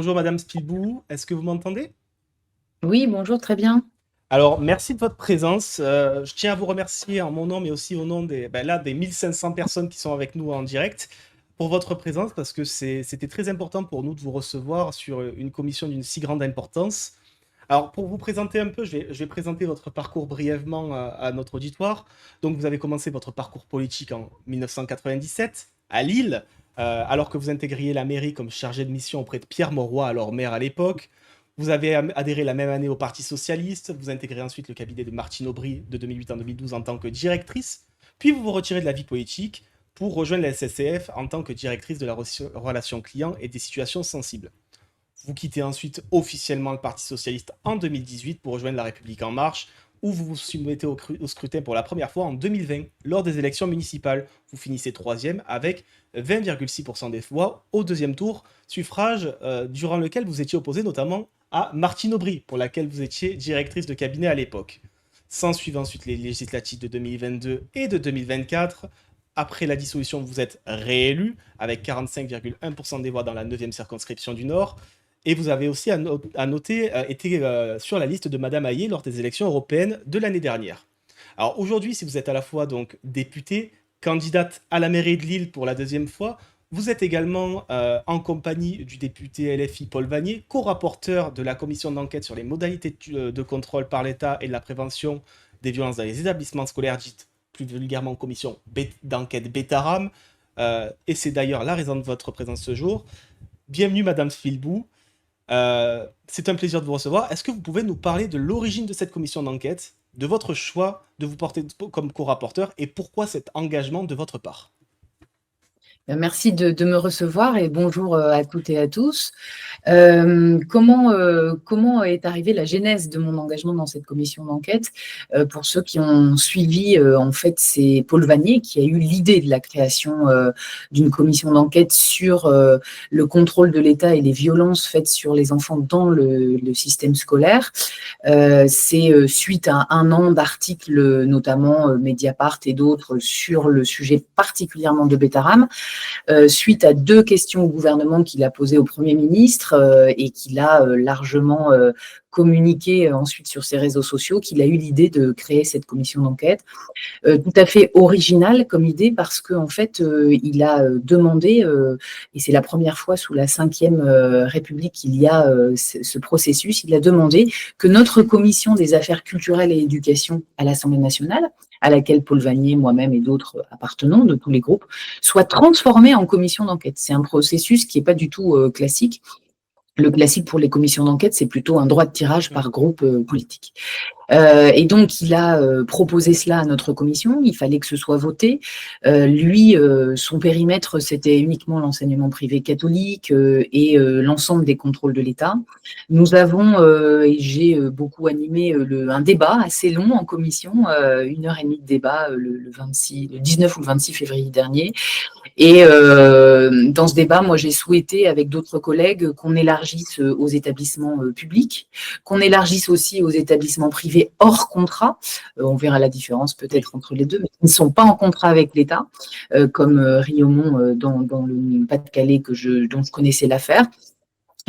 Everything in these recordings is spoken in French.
Bonjour Madame Spilbou, est-ce que vous m'entendez? Oui, bonjour, très bien. Alors, merci de votre présence. Je tiens à vous remercier en mon nom, mais aussi au nom des 1500 personnes qui sont avec nous en direct pour votre présence, parce que c'était très important pour nous de vous recevoir sur une commission d'une si grande importance. Alors, pour vous présenter un peu, je vais présenter votre parcours brièvement à notre auditoire. Donc, vous avez commencé votre parcours politique en 1997 à Lille, alors que vous intégriez la mairie comme chargé de mission auprès de Pierre Mauroy, alors maire à l'époque. Vous avez adhéré la même année au Parti Socialiste. Vous intégrez ensuite le cabinet de Martine Aubry de 2008 en 2012 en tant que directrice. Puis vous vous retirez de la vie politique pour rejoindre la SSCF en tant que directrice de la relation client et des situations sensibles. Vous quittez ensuite officiellement le Parti Socialiste en 2018 pour rejoindre La République En Marche, où vous vous soumettez au scrutin pour la première fois en 2020, lors des élections municipales. Vous finissez troisième avec 20,6% des voix au deuxième tour, suffrage durant lequel vous étiez opposé notamment à Martine Aubry, pour laquelle vous étiez directrice de cabinet à l'époque. S'ensuivent ensuite les législatives de 2022 et de 2024. Après la dissolution, vous êtes réélu avec 45,1% des voix dans la 9e circonscription du Nord. Et vous avez aussi à noter été sur la liste de Madame Hayé lors des élections européennes de l'année dernière. Alors aujourd'hui, si vous êtes à la fois donc députée, candidate à la mairie de Lille pour la deuxième fois, vous êtes également en compagnie du député LFI Paul Vanier, co-rapporteur de la commission d'enquête sur les modalités de contrôle par l'État et de la prévention des violences dans les établissements scolaires, dite plus vulgairement commission d'enquête Bétaram. Et c'est d'ailleurs la raison de votre présence ce jour. Bienvenue Madame Filbou. C'est un plaisir de vous recevoir. Est-ce que vous pouvez nous parler de l'origine de cette commission d'enquête, de votre choix de vous porter comme co-rapporteur et pourquoi cet engagement de votre part? Merci de me recevoir et bonjour à toutes et à tous. Comment est arrivée la genèse de mon engagement dans cette commission d'enquête? Pour ceux qui ont suivi, en fait, c'est Paul Vanier qui a eu l'idée de la création d'une commission d'enquête sur le contrôle de l'État et les violences faites sur les enfants dans le système scolaire. C'est suite à un an d'articles, notamment Mediapart et d'autres, sur le sujet particulièrement de Bétaram, suite à deux questions au gouvernement qu'il a posées au Premier ministre et qu'il a largement communiqué ensuite sur ses réseaux sociaux, qu'il a eu l'idée de créer cette commission d'enquête. Tout à fait original comme idée parce qu'en fait, il a demandé, et c'est la première fois sous la Ve République qu'il y a ce processus, il a demandé que notre commission des affaires culturelles et éducation à l'Assemblée nationale, à laquelle Paul Vanier, moi-même et d'autres appartenons de tous les groupes, soit transformée en commission d'enquête. C'est un processus qui n'est pas du tout classique. Le classique pour les commissions d'enquête, c'est plutôt un droit de tirage par groupe politique. Et donc, il a proposé cela à notre commission. Il fallait que ce soit voté. Lui, son périmètre, c'était uniquement l'enseignement privé catholique et l'ensemble des contrôles de l'État. Nous avons, et j'ai beaucoup animé un débat assez long en commission, 1 heure et demie de débat le 19 ou le 26 février dernier. Et dans ce débat, moi, j'ai souhaité, avec d'autres collègues, qu'on élargisse aux établissements publics, qu'on élargisse aussi aux établissements privés hors contrat. On verra la différence Oui. peut-être entre les deux, mais qui ne sont pas en contrat avec l'État, comme Riaumont dans le Pas-de-Calais dont je connaissais l'affaire.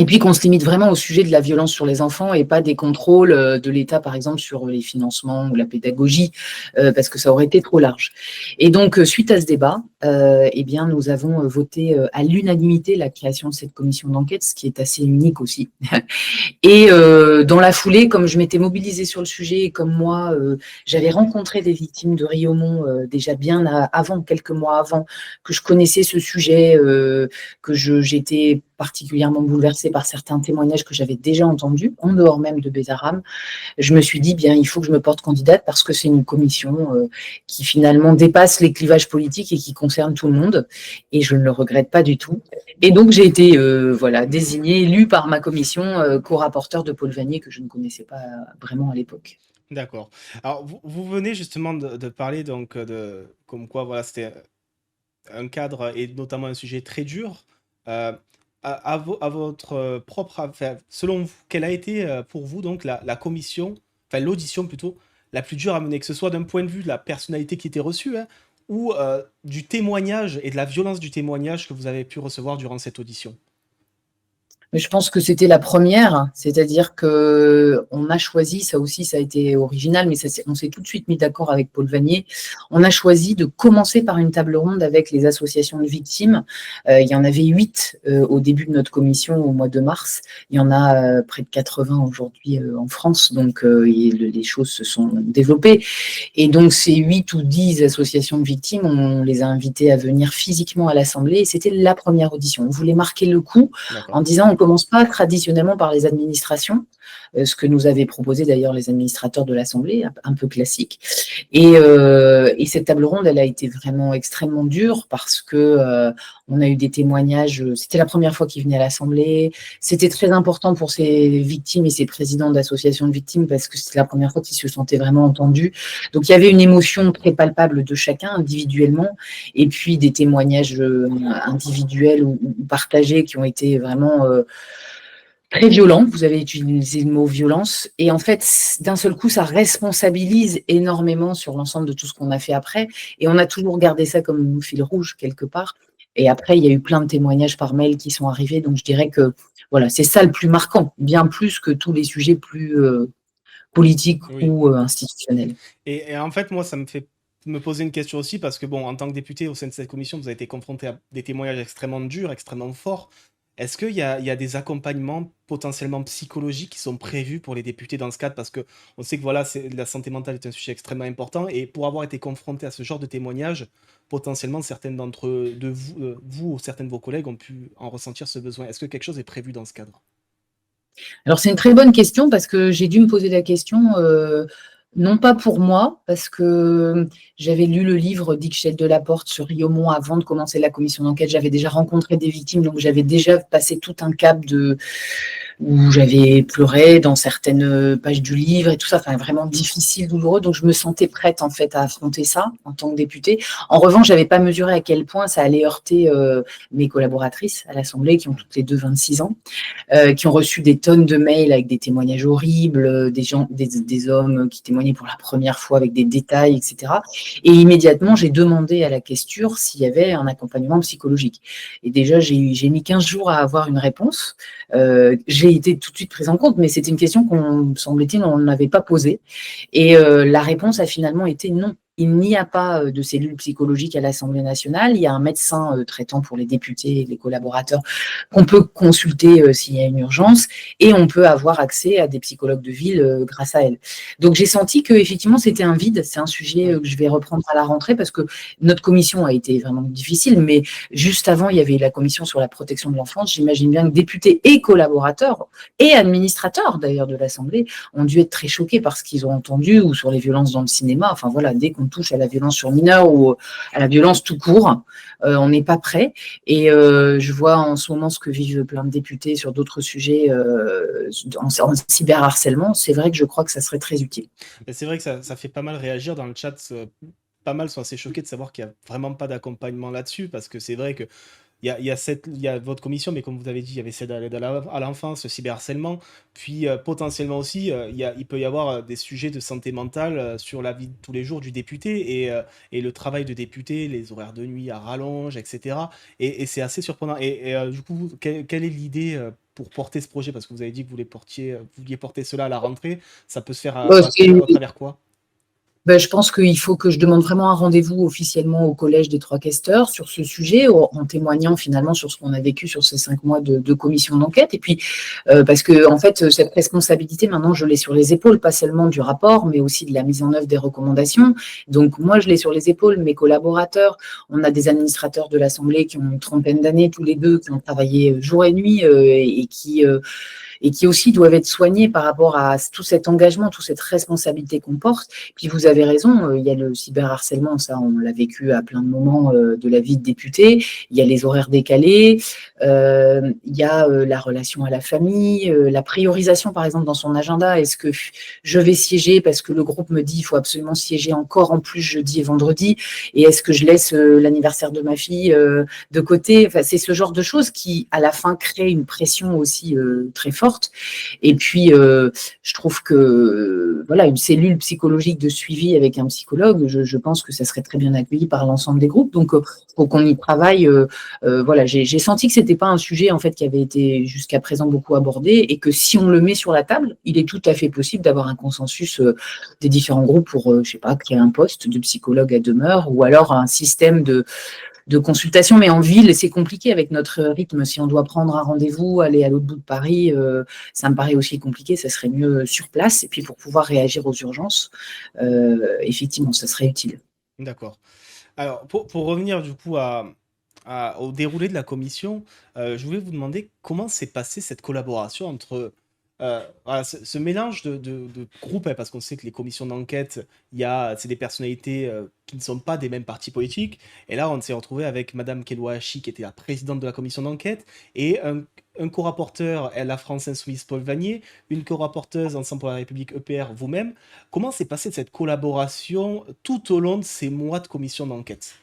Et puis qu'on se limite vraiment au sujet de la violence sur les enfants et pas des contrôles de l'État, par exemple, sur les financements ou la pédagogie, parce que ça aurait été trop large. Et donc, suite à ce débat, eh bien, nous avons voté à l'unanimité la création de cette commission d'enquête, ce qui est assez unique aussi. Et dans la foulée, comme je m'étais mobilisée sur le sujet et comme moi, j'avais rencontré des victimes de Riaumont déjà bien avant, quelques mois avant, que je connaissais ce sujet, que j'étais particulièrement bouleversée par certains témoignages que j'avais déjà entendus, en dehors même de Bézaram, je me suis dit, bien, il faut que je me porte candidate parce que c'est une commission qui finalement dépasse les clivages politiques et qui concerne tout le monde. Et je ne le regrette pas du tout. Et donc, j'ai été voilà, désignée, élue par ma commission, co-rapporteur de Paul Vanier, que je ne connaissais pas vraiment à l'époque. D'accord. Alors vous venez justement de parler donc de comme quoi voilà c'était un cadre et notamment un sujet très dur. Euh, à votre propre enfin, selon vous, quelle a été pour vous donc la commission, enfin l'audition plutôt, la plus dure à mener, que ce soit d'un point de vue de la personnalité qui était reçue, hein, ou du témoignage et de la violence du témoignage que vous avez pu recevoir durant cette audition? Mais je pense que c'était la première, c'est-à-dire qu'on a choisi, ça aussi ça a été original, mais on s'est tout de suite mis d'accord avec Paul Vanier, on a choisi de commencer par une table ronde avec les associations de victimes. Il y en avait 8 au début de notre commission au mois de mars, il y en a près de 80 aujourd'hui en France, donc les choses se sont développées. Et donc ces 8 ou 10 associations de victimes, on les a invitées à venir physiquement à l'Assemblée, et c'était la première audition. On voulait marquer le coup en disant on ne commence pas traditionnellement par les administrations, ce que nous avaient proposé d'ailleurs les administrateurs de l'Assemblée, un peu classique. Et cette table ronde, elle a été vraiment extrêmement dure parce que on a eu des témoignages, c'était la première fois qu'ils venaient à l'Assemblée, c'était très important pour ces victimes et ces présidents d'associations de victimes parce que c'était la première fois qu'ils se sentaient vraiment entendus. Donc il y avait une émotion très palpable de chacun individuellement et puis des témoignages individuels ou partagés qui ont été vraiment très violents. Vous avez utilisé le mot violence et en fait, d'un seul coup, ça responsabilise énormément sur l'ensemble de tout ce qu'on a fait après et on a toujours gardé ça comme fil rouge quelque part. Et après, il y a eu plein de témoignages par mail qui sont arrivés, donc je dirais que voilà, c'est ça le plus marquant, bien plus que tous les sujets plus politiques Oui. ou institutionnels. Et en fait, moi, ça me fait me poser une question aussi parce que, bon, en tant que député au sein de cette commission, vous avez été confronté à des témoignages extrêmement durs, extrêmement forts. Est-ce qu'il y a des accompagnements potentiellement psychologiques qui sont prévus pour les députés dans ce cadre? Parce que on sait que voilà, la santé mentale est un sujet extrêmement important et pour avoir été confronté à ce genre de témoignages, potentiellement certaines de vous, vous ou certains de vos collègues ont pu en ressentir ce besoin. Est-ce que quelque chose est prévu dans ce cadre? Alors c'est une très bonne question parce que j'ai dû me poser la question, non pas pour moi, parce que j'avais lu le livre d'Ixchel Delaporte sur Riomont avant de commencer la commission d'enquête. J'avais déjà rencontré des victimes, donc j'avais déjà passé tout un cap où j'avais pleuré dans certaines pages du livre et tout ça, enfin vraiment difficile, douloureux, donc je me sentais prête en fait à affronter ça en tant que députée. En revanche, j'avais pas mesuré à quel point ça allait heurter mes collaboratrices à l'Assemblée, qui ont toutes les deux 26 ans, qui ont reçu des tonnes de mails avec des témoignages horribles, des hommes qui témoignaient pour la première fois avec des détails, etc. Et immédiatement, j'ai demandé à la questure s'il y avait un accompagnement psychologique. Et déjà, j'ai mis 15 jours à avoir une réponse. J'ai été tout de suite prise en compte, mais c'était une question qu'on, semble-t-il, on n'avait pas posée. Et la réponse a finalement été non. Il n'y a pas de cellule psychologique à l'Assemblée nationale. Il y a un médecin traitant pour les députés et les collaborateurs qu'on peut consulter s'il y a une urgence et on peut avoir accès à des psychologues de ville grâce à elle. Donc j'ai senti que effectivement c'était un vide. C'est un sujet que je vais reprendre à la rentrée parce que notre commission a été vraiment difficile, mais juste avant il y avait la commission sur la protection de l'enfance. J'imagine bien que députés et collaborateurs et administrateurs d'ailleurs de l'Assemblée ont dû être très choqués par ce qu'ils ont entendu ou sur les violences dans le cinéma. Enfin voilà, dès qu'on touche à la violence sur mineurs ou à la violence tout court, on n'est pas prêt. Et je vois en ce moment ce que vivent plein de députés sur d'autres sujets en cyberharcèlement. C'est vrai que je crois que ça serait très utile. C'est vrai que ça fait pas mal réagir dans le chat. Pas mal sont assez choqués de savoir qu'il n'y a vraiment pas d'accompagnement là-dessus parce que c'est vrai que il y a votre commission, mais comme vous avez dit, il y avait celle à l'aide à l'enfance, le cyberharcèlement. Puis potentiellement aussi, il peut y avoir des sujets de santé mentale sur la vie de tous les jours du député et le travail de député, les horaires de nuit à rallonge, etc. Et c'est assez surprenant. Du coup, quelle est l'idée pour porter ce projet? Parce que vous avez dit que vous vouliez porter cela à la rentrée. Ça peut se faire à travers quoi? Ben, je pense qu'il faut que je demande vraiment un rendez-vous officiellement au Collège des Trois Questeurs sur ce sujet, en témoignant finalement sur ce qu'on a vécu sur ces 5 mois de commission d'enquête. Et puis, parce que en fait, cette responsabilité, maintenant, je l'ai sur les épaules, pas seulement du rapport, mais aussi de la mise en œuvre des recommandations. Donc, moi, je l'ai sur les épaules, mes collaborateurs. On a des administrateurs de l'Assemblée qui ont une trentaine d'années, tous les deux, qui ont travaillé jour et nuit et qui aussi doivent être soignés par rapport à tout cet engagement, toute cette responsabilité qu'on porte. Puis vous avez raison, il y a le cyberharcèlement, ça on l'a vécu à plein de moments de la vie de député, il y a les horaires décalés, il y a la relation à la famille, la priorisation par exemple dans son agenda, est-ce que je vais siéger parce que le groupe me dit il faut absolument siéger encore en plus jeudi et vendredi, et est-ce que je laisse l'anniversaire de ma fille de côté, enfin, c'est ce genre de choses qui à la fin créent une pression aussi très forte. forte. Et puis, je trouve que voilà, une cellule psychologique de suivi avec un psychologue, je pense que ça serait très bien accueilli par l'ensemble des groupes. Donc, faut qu'on y travaille. Voilà, j'ai senti que c'était pas un sujet en fait qui avait été jusqu'à présent beaucoup abordé et que si on le met sur la table, il est tout à fait possible d'avoir un consensus des différents groupes pour, je sais pas, créer un poste de psychologue à demeure ou alors un système de consultation, mais en ville, c'est compliqué avec notre rythme. Si on doit prendre un rendez-vous, aller à l'autre bout de Paris, ça me paraît aussi compliqué. Ça serait mieux sur place. Et puis pour pouvoir réagir aux urgences, effectivement, ça serait utile. D'accord. Alors, pour revenir du coup au déroulé de la commission, je voulais vous demander comment s'est passée cette collaboration entre voilà, ce mélange de groupes, hein, parce qu'on sait que les commissions d'enquête, c'est des personnalités qui ne sont pas des mêmes partis politiques. Et là, on s'est retrouvé avec Madame Kelouachi, qui était la présidente de la commission d'enquête, et un co-rapporteur, la France Insoumise, Paul Vanier, une co-rapporteuse Ensemble pour la République, EPR, vous-même. Comment s'est passée cette collaboration tout au long de ces mois de commission d'enquête?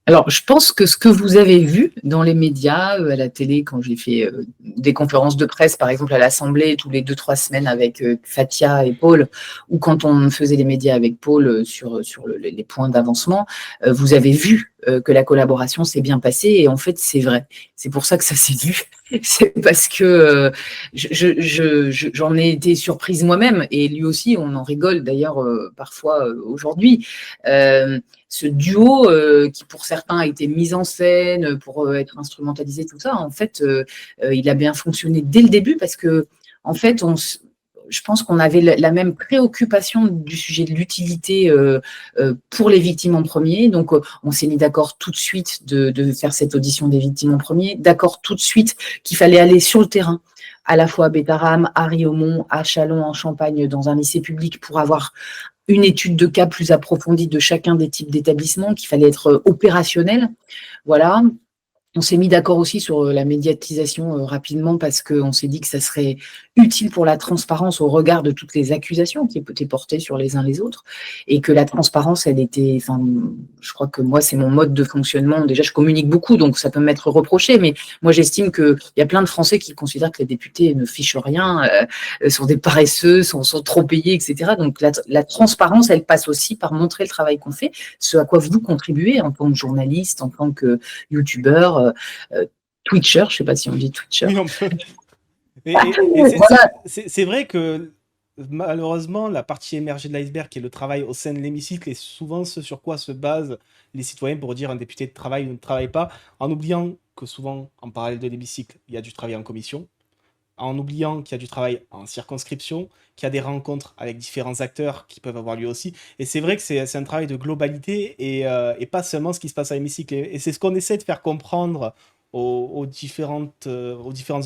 Alors, je pense que ce que vous avez vu dans les médias, à la télé, quand j'ai fait des conférences de presse, par exemple à l'Assemblée, tous les 2-3 semaines avec Fatia et Paul, ou quand on faisait les médias avec Paul sur les points d'avancement, vous avez vu que la collaboration s'est bien passée et en fait, c'est vrai. C'est pour ça que ça s'est vu. C'est parce que j'en ai été surprise moi-même et lui aussi, on en rigole d'ailleurs parfois aujourd'hui. Ce duo qui pour certains a été mis en scène pour être instrumentalisé, tout ça, en fait, il a bien fonctionné dès le début parce que, en fait, je pense qu'on avait la même préoccupation du sujet de l'utilité pour les victimes en premier. Donc, on s'est mis d'accord tout de suite de faire cette audition des victimes en premier, d'accord tout de suite qu'il fallait aller sur le terrain, à la fois à Bétarame, à Riaumont, à Châlons, en Champagne, dans un lycée public, pour avoir une étude de cas plus approfondie de chacun des types d'établissements, qu'il fallait être opérationnel. Voilà. On s'est mis d'accord aussi sur la médiatisation rapidement parce qu'on s'est dit que ça serait utile pour la transparence au regard de toutes les accusations qui étaient portées sur les uns les autres et que la transparence, elle était, enfin, je crois que moi, c'est mon mode de fonctionnement. Déjà, je communique beaucoup, donc ça peut m'être reproché, mais moi, j'estime qu'il y a plein de Français qui considèrent que les députés ne fichent rien, sont des paresseux, sont trop payés, etc. Donc, la transparence, elle passe aussi par montrer le travail qu'on fait, ce à quoi vous contribuez en tant que journaliste, en tant que youtubeur, Twitcher, je ne sais pas si on dit Twitcher. Oui, on peut. C'est vrai que malheureusement, la partie émergée de l'iceberg, qui est le travail au sein de l'hémicycle, est souvent ce sur quoi se basent les citoyens pour dire un député de travail ou ne travaille pas, en oubliant que souvent, en parallèle de l'hémicycle, il y a du travail en commission, en oubliant qu'il y a du travail en circonscription, qu'il y a des rencontres avec différents acteurs qui peuvent avoir lieu aussi. Et c'est vrai que c'est un travail de globalité et pas seulement ce qui se passe à l'hémicycle. Et c'est ce qu'on essaie de faire comprendre aux différents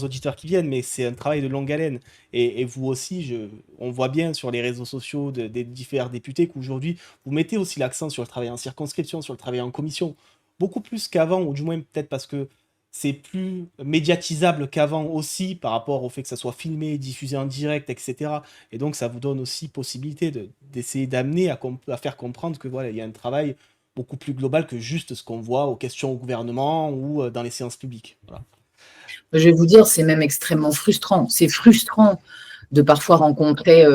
auditeurs qui viennent, mais c'est un travail de longue haleine. Et vous aussi, on voit bien sur les réseaux sociaux des différents députés qu'aujourd'hui, vous mettez aussi l'accent sur le travail en circonscription, sur le travail en commission, beaucoup plus qu'avant, ou du moins peut-être parce que c'est plus médiatisable qu'avant aussi par rapport au fait que ça soit filmé, diffusé en direct, etc. Et donc ça vous donne aussi possibilité d'essayer d'amener à faire comprendre que voilà, il y a un travail beaucoup plus global que juste ce qu'on voit aux questions au gouvernement ou dans les séances publiques. Voilà. Je vais vous dire, c'est même extrêmement frustrant. C'est frustrant de parfois rencontrer.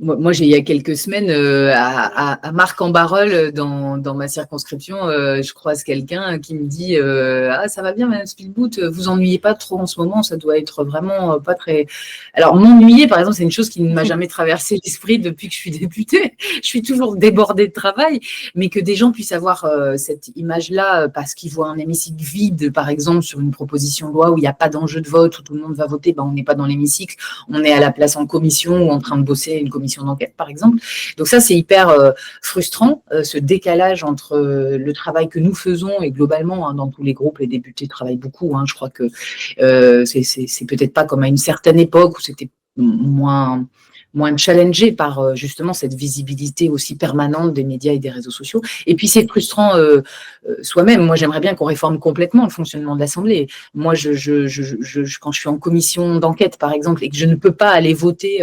Moi, il y a quelques semaines, à Marc-en-Barœul, dans ma circonscription, je croise quelqu'un qui me dit ah, ça va bien, Madame Spielbout, vous ennuyez pas trop en ce moment, ça doit être vraiment pas très. Alors, m'ennuyer, par exemple, c'est une chose qui ne m'a jamais traversé l'esprit depuis que je suis députée. Je suis toujours débordée de travail, mais que des gens puissent avoir cette image-là parce qu'ils voient un hémicycle vide, par exemple, sur une proposition de loi où il n'y a pas d'enjeu de vote, où tout le monde va voter, ben, on n'est pas dans l'hémicycle, on est à la place en commission ou en train de bosser une commission d'enquête, par exemple. Donc ça, c'est hyper frustrant, ce décalage entre le travail que nous faisons et globalement, hein, dans tous les groupes, les députés travaillent beaucoup. Hein, je crois que c'est peut-être pas comme à une certaine époque où c'était moins moins challengé par justement cette visibilité aussi permanente des médias et des réseaux sociaux. Et puis c'est frustrant soi-même. Moi, j'aimerais bien qu'on réforme complètement le fonctionnement de l'Assemblée. Moi, quand je suis en commission d'enquête, par exemple, et que je ne peux pas aller voter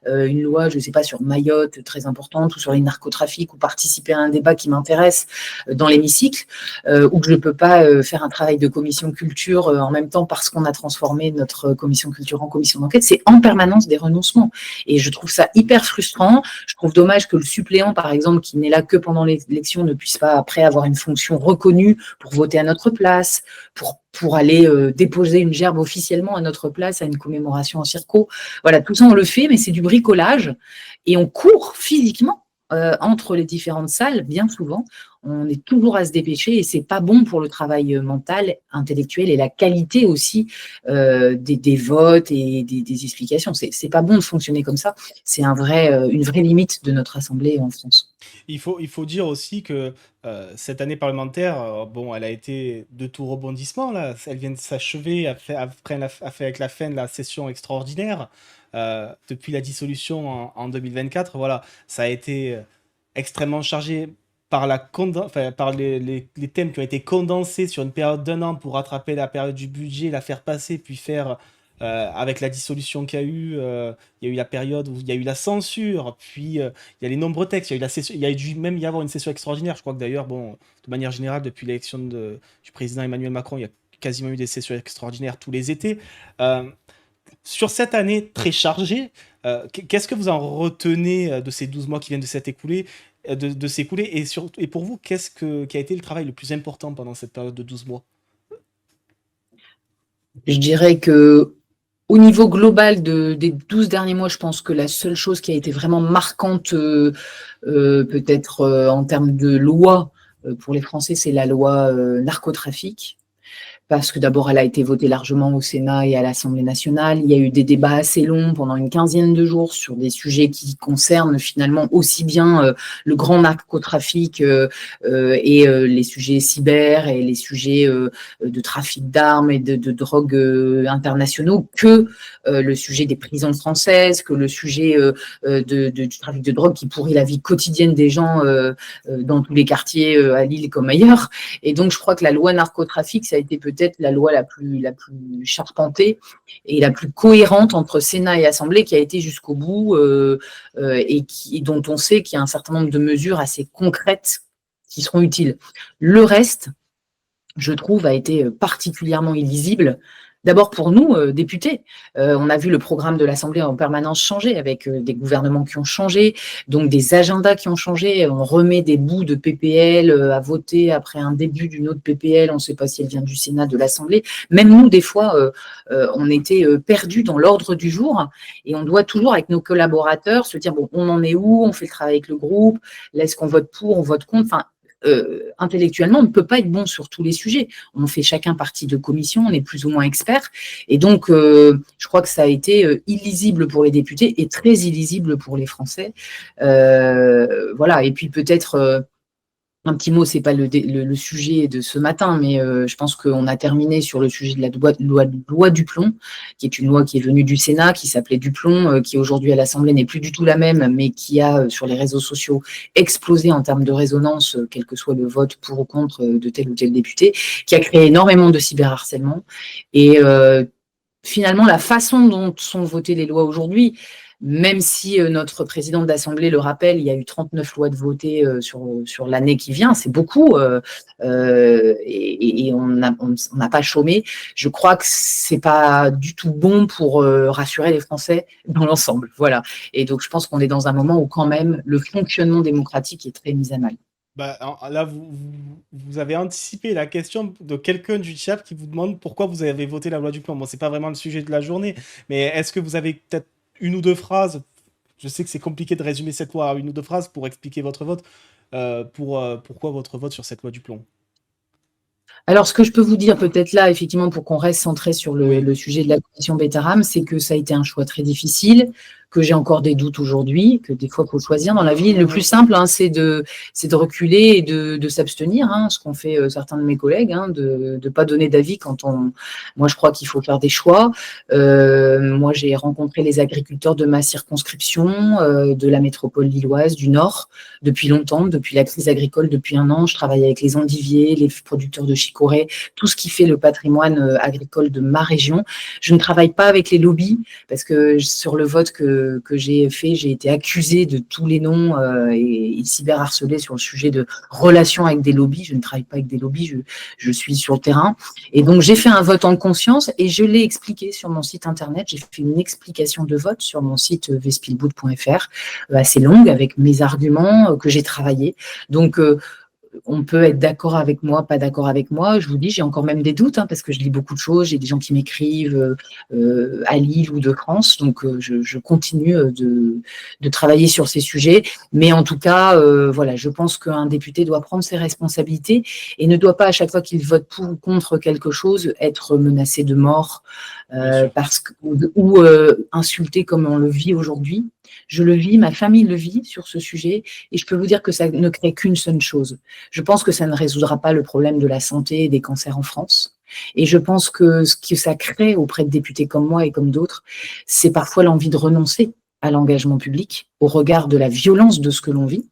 une loi, je ne sais pas, sur Mayotte, très importante, ou sur les narcotrafics, ou participer à un débat qui m'intéresse dans l'hémicycle, ou que je ne peux pas faire un travail de commission culture en même temps parce qu'on a transformé notre commission culture en commission d'enquête, c'est en permanence des renoncements. Et je trouve ça hyper frustrant. Je trouve dommage que le suppléant, par exemple, qui n'est là que pendant l'élection, ne puisse pas après avoir une fonction reconnue pour voter à notre place, pour aller déposer une gerbe officiellement à notre place à une commémoration en circo. Voilà, tout ça on le fait, mais c'est du bricolage et on court physiquement entre les différentes salles, bien souvent. On est toujours à se dépêcher et c'est pas bon pour le travail mental, intellectuel et la qualité aussi des votes et des explications. C'est pas bon de fonctionner comme ça. C'est une vraie limite de notre Assemblée en France. Il faut dire aussi que cette année parlementaire, bon, elle a été de tout rebondissement, là. Elle vient de s'achever avec la fin de la session extraordinaire. Depuis la dissolution en 2024, voilà, ça a été extrêmement chargé par les thèmes qui ont été condensés sur une période d'un an pour rattraper la période du budget, la faire passer, puis faire avec la dissolution qu'il y a eu, il y a eu la période où il y a eu la censure, puis il y a les nombreux textes, il y a eu il y a dû même y avoir une session extraordinaire. Je crois que d'ailleurs, bon, de manière générale, depuis l'élection du président Emmanuel Macron, il y a quasiment eu des sessions extraordinaires tous les étés. Euh, sur cette année très chargée, qu'est-ce que vous en retenez de ces 12 mois qui viennent de s'écouler et pour vous, qui a été le travail le plus important pendant cette période de 12 mois? Je dirais que au niveau global des 12 derniers mois, je pense que la seule chose qui a été vraiment marquante, peut-être en termes de loi pour les Français, c'est la loi narcotrafic. Parce que d'abord, elle a été votée largement au Sénat et à l'Assemblée nationale. Il y a eu des débats assez longs pendant une quinzaine de jours sur des sujets qui concernent finalement aussi bien le grand narcotrafic et les sujets cyber et les sujets de trafic d'armes et de drogue internationaux que le sujet des prisons françaises, que le sujet du trafic de drogue qui pourrit la vie quotidienne des gens dans tous les quartiers à Lille comme ailleurs. Et donc, je crois que la loi narcotrafic, ça a été peut-être la loi la plus charpentée et la plus cohérente entre Sénat et Assemblée qui a été jusqu'au bout et dont on sait qu'il y a un certain nombre de mesures assez concrètes qui seront utiles. Le reste, je trouve, a été particulièrement illisible. D'abord pour nous, députés. On a vu le programme de l'Assemblée en permanence changer avec des gouvernements qui ont changé, donc des agendas qui ont changé. On remet des bouts de PPL à voter après un début d'une autre PPL. On ne sait pas si elle vient du Sénat, de l'Assemblée. Même nous, des fois, on était perdus dans l'ordre du jour et on doit toujours, avec nos collaborateurs, se dire, bon, on en est où? On fait le travail avec le groupe? Là, est-ce qu'on vote pour? On vote contre? Enfin, intellectuellement, on ne peut pas être bon sur tous les sujets. On fait chacun partie de commission, on est plus ou moins expert. Et donc, je crois que ça a été illisible pour les députés et très illisible pour les Français. Voilà. Et puis peut-être un petit mot, c'est pas le sujet de ce matin, mais je pense qu'on a terminé sur le sujet de la loi Duplon, qui est une loi qui est venue du Sénat, qui s'appelait Duplon, qui aujourd'hui à l'Assemblée n'est plus du tout la même, mais qui a sur les réseaux sociaux explosé en termes de résonance, quel que soit le vote pour ou contre de tel ou tel député, qui a créé énormément de cyberharcèlement. Et finalement, la façon dont sont votées les lois aujourd'hui, même si notre présidente d'Assemblée le rappelle, il y a eu 39 lois de votées sur l'année qui vient, c'est beaucoup, et on n'a pas chômé. Je crois que c'est pas du tout bon pour rassurer les Français dans l'ensemble. Voilà. Et donc, je pense qu'on est dans un moment où quand même le fonctionnement démocratique est très mis à mal. Bah, là, vous avez anticipé la question de quelqu'un du chat qui vous demande pourquoi vous avez voté la loi du plan. Bon, c'est pas vraiment le sujet de la journée, mais est-ce que vous avez peut-être une ou deux phrases? Je sais que c'est compliqué de résumer cette loi à une ou deux phrases pour expliquer votre vote. Pourquoi votre vote sur cette loi du plomb? Alors, ce que je peux vous dire peut-être là, effectivement, pour qu'on reste centré sur Oui. le sujet de la commission Betaram, c'est que ça a été un choix très difficile, que j'ai encore des doutes aujourd'hui, que des fois, il faut choisir dans la vie. Le plus simple, hein, c'est de reculer et de s'abstenir, hein, ce qu'ont fait certains de mes collègues, hein, de ne pas donner d'avis quand on... Moi, je crois qu'il faut faire des choix. Moi, j'ai rencontré les agriculteurs de ma circonscription, de la métropole lilloise, du Nord, depuis longtemps, depuis la crise agricole, depuis 1 an. Je travaille avec les endiviers, les producteurs de chicorée, tout ce qui fait le patrimoine agricole de ma région. Je ne travaille pas avec les lobbies, parce que sur le vote que j'ai fait, j'ai été accusée de tous les noms et cyberharcelée sur le sujet de relations avec des lobbies. Je ne travaille pas avec des lobbies, je suis sur le terrain. Et donc, j'ai fait un vote en conscience et je l'ai expliqué sur mon site internet. J'ai fait une explication de vote sur mon site vespilboot.fr, assez longue, avec mes arguments que j'ai travaillés. Donc, on peut être d'accord avec moi, pas d'accord avec moi. Je vous dis, j'ai encore même des doutes, hein, parce que je lis beaucoup de choses. J'ai des gens qui m'écrivent à Lille ou de France. Donc, je continue de travailler sur ces sujets. Mais en tout cas, voilà, je pense qu'un député doit prendre ses responsabilités et ne doit pas, à chaque fois qu'il vote pour ou contre quelque chose, être menacé de mort ou insulté comme on le vit aujourd'hui. Je le vis, ma famille le vit sur ce sujet. Et je peux vous dire que ça ne crée qu'une seule chose. Je pense que ça ne résoudra pas le problème de la santé et des cancers en France. Et je pense que ce que ça crée auprès de députés comme moi et comme d'autres, c'est parfois l'envie de renoncer à l'engagement public au regard de la violence de ce que l'on vit.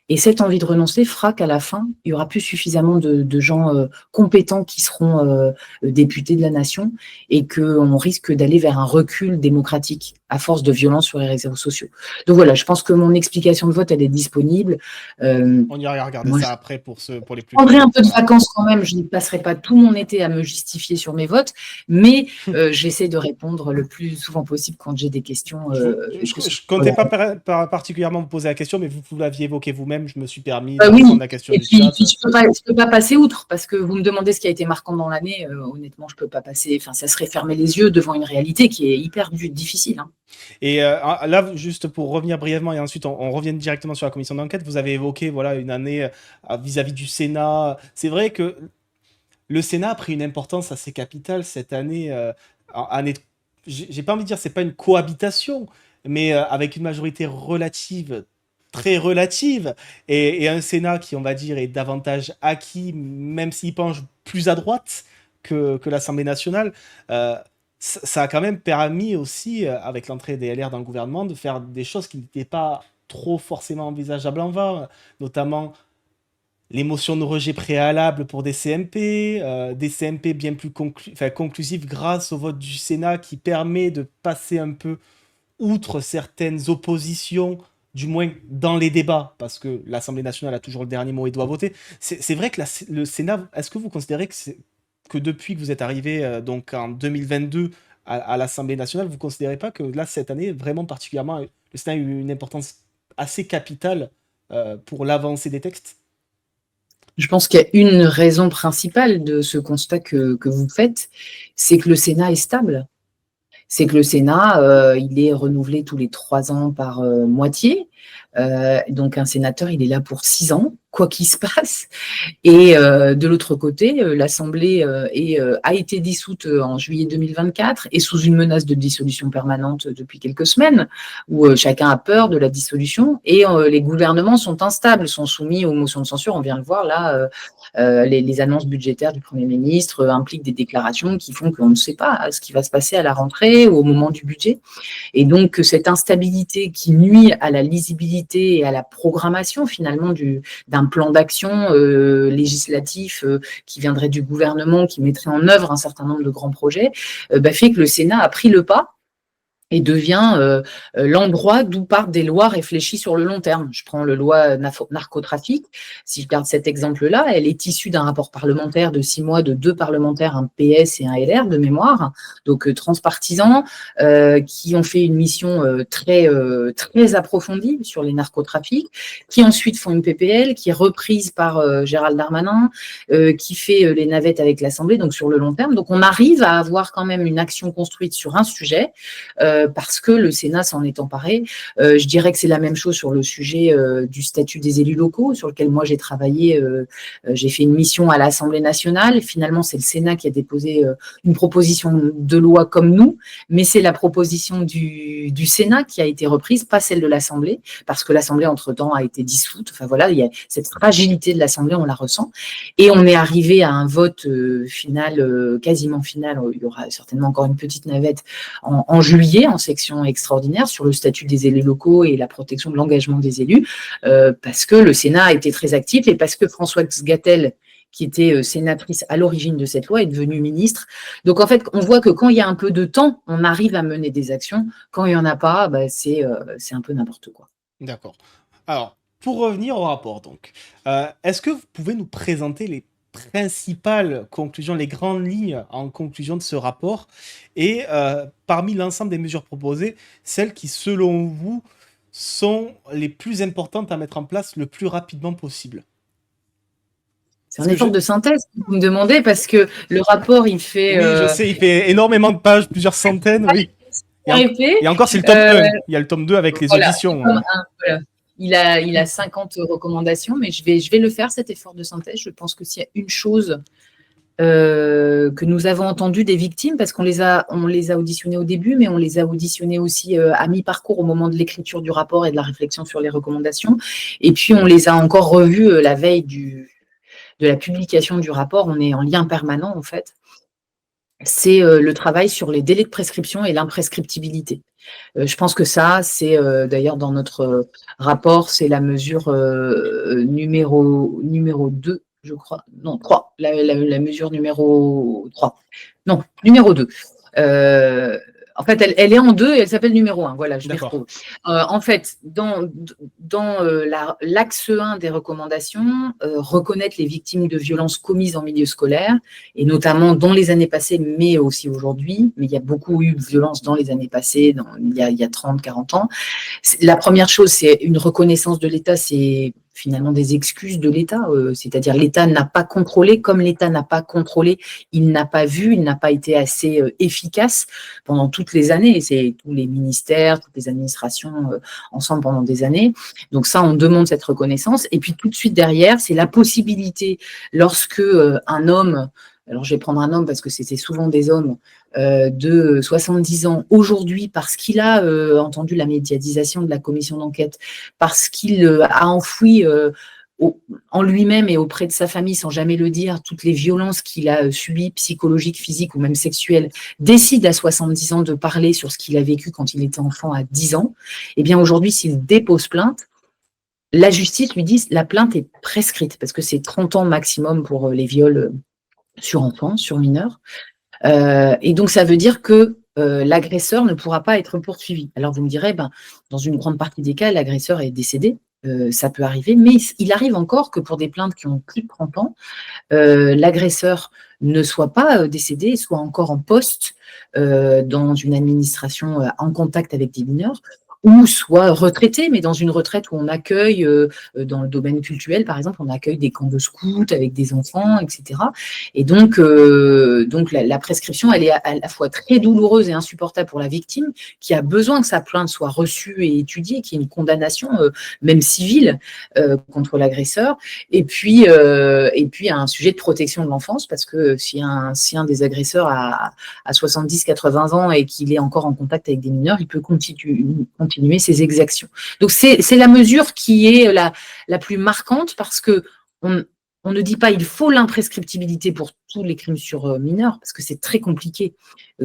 Et cette envie de renoncer fera qu'à la fin, il y aura plus suffisamment de gens compétents qui seront députés de la nation et qu'on risque d'aller vers un recul démocratique à force de violence sur les réseaux sociaux. Donc voilà, je pense que mon explication de vote, elle est disponible. On ira regarder ça après pour les plus... Je prendrai un peu de vacances quand même. Je ne passerai pas tout mon été à me justifier sur mes votes, mais j'essaie de répondre le plus souvent possible quand j'ai des questions. Je ne comptais pas particulièrement vous poser la question, mais vous l'aviez évoqué vous-même, je me suis permis de oui. prendre la question du chat. Puis je peux pas passer outre, parce que vous me demandez ce qui a été marquant dans l'année. Honnêtement, je peux pas passer. Enfin, ça serait fermer les yeux devant une réalité qui est hyper difficile. Hein. Et là, juste pour revenir brièvement, et ensuite on revient directement sur la commission d'enquête, vous avez évoqué voilà, une année vis-à-vis du Sénat. C'est vrai que le Sénat a pris une importance assez capitale cette année. J'ai pas envie de dire c'est pas une cohabitation, mais avec une majorité relative, très relative, et un Sénat qui, on va dire, est davantage acquis, même s'il penche plus à droite que l'Assemblée nationale. Ça a quand même permis aussi, avec l'entrée des LR dans le gouvernement, de faire des choses qui n'étaient pas trop forcément envisageables en vain, notamment les motions de rejet préalable pour des CMP bien plus conclusifs grâce au vote du Sénat qui permet de passer un peu outre certaines oppositions, du moins dans les débats, parce que l'Assemblée nationale a toujours le dernier mot et doit voter. C'est vrai que le Sénat, est-ce que vous considérez que depuis que vous êtes arrivé donc en 2022 à l'Assemblée nationale, vous ne considérez pas que là, cette année, vraiment particulièrement, le Sénat a eu une importance assez capitale pour l'avancée des textes? Je pense qu'il y a une raison principale de ce constat que vous faites, c'est que le Sénat est stable. C'est que le Sénat, il est renouvelé tous les 3 ans par moitié. Donc, un sénateur, il est là pour 6 ans, quoi qu'il se passe. Et de l'autre côté, l'Assemblée a été dissoute en juillet 2024 et sous une menace de dissolution permanente depuis quelques semaines, où chacun a peur de la dissolution. Et les gouvernements sont instables, sont soumis aux motions de censure. On vient le voir là, les annonces budgétaires du Premier ministre impliquent des déclarations qui font qu'on ne sait pas ce qui va se passer à la rentrée ou au moment du budget. Et donc, cette instabilité qui nuit à la lisibilité et à la programmation finalement d'un plan d'action législatif qui viendrait du gouvernement, qui mettrait en œuvre un certain nombre de grands projets, fait que le Sénat a pris le pas et devient l'endroit d'où partent des lois réfléchies sur le long terme. Je prends la loi narcotrafic. Si je garde cet exemple-là, elle est issue d'un rapport parlementaire de 6 mois de 2 parlementaires, un PS et un LR de mémoire, donc transpartisans, qui ont fait une mission très approfondie sur les narcotrafics, qui ensuite font une PPL qui est reprise par Gérald Darmanin, qui fait les navettes avec l'Assemblée, donc sur le long terme. Donc on arrive à avoir quand même une action construite sur un sujet, parce que le Sénat s'en est emparé. Je dirais que c'est la même chose sur le sujet du statut des élus locaux, sur lequel moi j'ai travaillé. J'ai fait une mission à l'Assemblée nationale. Finalement, c'est le Sénat qui a déposé une proposition de loi comme nous, mais c'est la proposition du Sénat qui a été reprise, pas celle de l'Assemblée, parce que l'Assemblée, entre-temps, a été dissoute. Enfin voilà, il y a cette fragilité de l'Assemblée, on la ressent. Et on est arrivé à un vote final, quasiment final. Il y aura certainement encore une petite navette en juillet, en section extraordinaire, sur le statut des élus locaux et la protection de l'engagement des élus, parce que le Sénat a été très actif et parce que Françoise Gatel, qui était sénatrice à l'origine de cette loi, est devenue ministre. Donc, en fait, on voit que quand il y a un peu de temps, on arrive à mener des actions. Quand il n'y en a pas, c'est un peu n'importe quoi. D'accord. Alors, pour revenir au rapport, donc, est-ce que vous pouvez nous présenter les principales conclusions, les grandes lignes en conclusion de ce rapport, et parmi l'ensemble des mesures proposées, celles qui, selon vous, sont les plus importantes à mettre en place le plus rapidement possible? C'est un effort de synthèse que vous me demandez, parce que le rapport, il fait... Oui, je sais, il fait énormément de pages, plusieurs centaines, oui. Et encore, c'est le tome 1. Il y a le tome 2 avec les voilà, auditions. Voilà. Il a 50 recommandations, mais je vais le faire, cet effort de synthèse. Je pense que s'il y a une chose que nous avons entendu des victimes, parce qu'on les a auditionnées au début, mais on les a auditionnées aussi à mi-parcours au moment de l'écriture du rapport et de la réflexion sur les recommandations. Et puis, on les a encore revues la veille de la publication du rapport. On est en lien permanent, en fait. C'est le travail sur les délais de prescription et l'imprescriptibilité. Je pense que ça, c'est d'ailleurs dans notre rapport, c'est la mesure numéro 2, je crois. Non, 3. La mesure numéro 3. Non, numéro 2. En fait, elle est en 2 et elle s'appelle numéro 1. Voilà, je l'ai retrouvé. En fait, dans l'axe 1 des recommandations, reconnaître les victimes de violences commises en milieu scolaire, et notamment dans les années passées, mais aussi aujourd'hui. Mais il y a beaucoup eu de violences dans les années passées, il y a 30, 40 ans. La première chose, c'est une reconnaissance de l'État, c'est finalement des excuses de l'État, c'est-à-dire l'État n'a pas contrôlé, comme l'État n'a pas contrôlé, il n'a pas vu, il n'a pas été assez efficace pendant toutes les années, c'est tous les ministères, toutes les administrations ensemble pendant des années. Donc ça, on demande cette reconnaissance. Et puis tout de suite derrière, c'est la possibilité, lorsque un homme, alors je vais prendre un homme parce que c'était souvent des hommes, de 70 ans aujourd'hui, parce qu'il a entendu la médiatisation de la commission d'enquête, parce qu'il a enfoui en lui-même et auprès de sa famille, sans jamais le dire, toutes les violences qu'il a subies, psychologiques, physiques ou même sexuelles, décide à 70 ans de parler sur ce qu'il a vécu quand il était enfant à 10 ans, et bien aujourd'hui, s'il dépose plainte, la justice lui dit la plainte est prescrite, parce que c'est 30 ans maximum pour les viols sur enfants, sur mineurs. Et donc, ça veut dire que l'agresseur ne pourra pas être poursuivi. Alors, vous me direz, dans une grande partie des cas, l'agresseur est décédé. Ça peut arriver, mais il arrive encore que pour des plaintes qui ont plus de 30 ans, l'agresseur ne soit pas décédé, soit encore en poste dans une administration en contact avec des mineurs, ou soit retraité, mais dans une retraite où on accueille, dans le domaine culturel, par exemple, on accueille des camps de scouts avec des enfants, etc. Et donc la prescription, elle est à la fois très douloureuse et insupportable pour la victime, qui a besoin que sa plainte soit reçue et étudiée, qu'il y ait une condamnation, même civile, contre l'agresseur. Et puis un sujet de protection de l'enfance, parce que si un des agresseurs a 70-80 ans et qu'il est encore en contact avec des mineurs, il peut continuer ses exactions. Donc c'est la mesure qui est la plus marquante, parce que on ne dit pas il faut l'imprescriptibilité pour tous les crimes sur mineurs, parce que c'est très compliqué.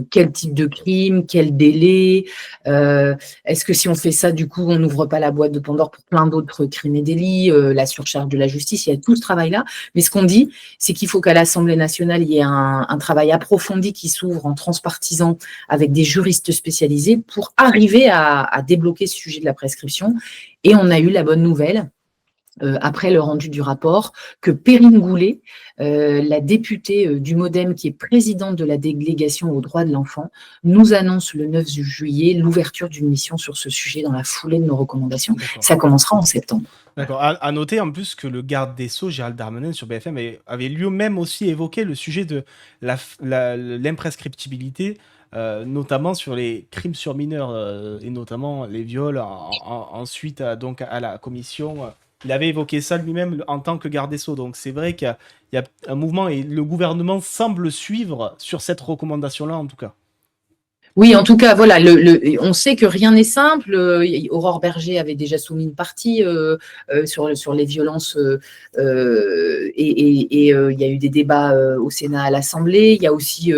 Quel type de crime, quel délai, est-ce que si on fait ça, du coup, on n'ouvre pas la boîte de Pandore pour plein d'autres crimes et délits, la surcharge de la justice, il y a tout ce travail-là. Mais ce qu'on dit, c'est qu'il faut qu'à l'Assemblée nationale, il y ait un travail approfondi qui s'ouvre en transpartisan avec des juristes spécialisés pour arriver à débloquer ce sujet de la prescription. Et on a eu la bonne nouvelle, après le rendu du rapport, que Perrine Goulet, la députée du MoDem, qui est présidente de la délégation aux droits de l'enfant, nous annonce le 9 juillet l'ouverture d'une mission sur ce sujet dans la foulée de nos recommandations. Ça commencera en septembre. D'accord. À noter en plus que le garde des Sceaux, Gérald Darmanin, sur BFM, avait lui-même aussi évoqué le sujet de l'imprescriptibilité notamment sur les crimes sur mineurs et notamment les viols ensuite donc à la commission. Il avait évoqué ça lui-même en tant que garde des Sceaux. Donc c'est vrai qu'il y a un mouvement et le gouvernement semble suivre sur cette recommandation-là en tout cas. Oui, en tout cas, voilà, on sait que rien n'est simple. Aurore Berger avait déjà soumis une partie sur les violences et il y a eu des débats au Sénat, à l'Assemblée. Il y a aussi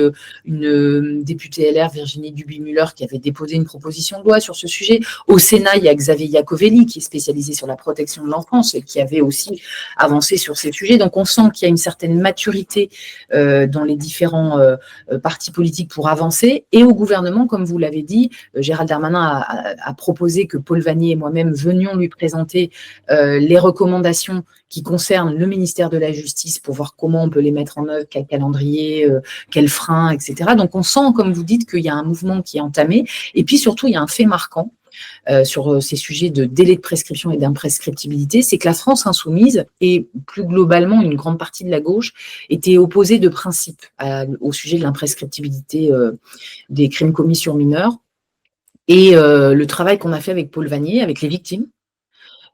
une députée LR, Virginie Duby-Muller, qui avait déposé une proposition de loi sur ce sujet. Au Sénat, il y a Xavier Iacovelli, qui est spécialisé sur la protection de l'enfance et qui avait aussi avancé sur ces sujets. Donc, on sent qu'il y a une certaine maturité dans les différents partis politiques pour avancer. Et au gouvernement, comme vous l'avez dit, Gérald Darmanin a proposé que Paul Vannier et moi-même venions lui présenter les recommandations qui concernent le ministère de la Justice pour voir comment on peut les mettre en œuvre, quel calendrier, quels freins, etc. Donc on sent, comme vous dites, qu'il y a un mouvement qui est entamé. Et puis surtout, il y a un fait marquant sur ces sujets de délai de prescription et d'imprescriptibilité, c'est que la France insoumise et plus globalement une grande partie de la gauche était opposée de principe au sujet de l'imprescriptibilité des crimes commis sur mineurs. Et le travail qu'on a fait avec Paul Vannier, avec les victimes,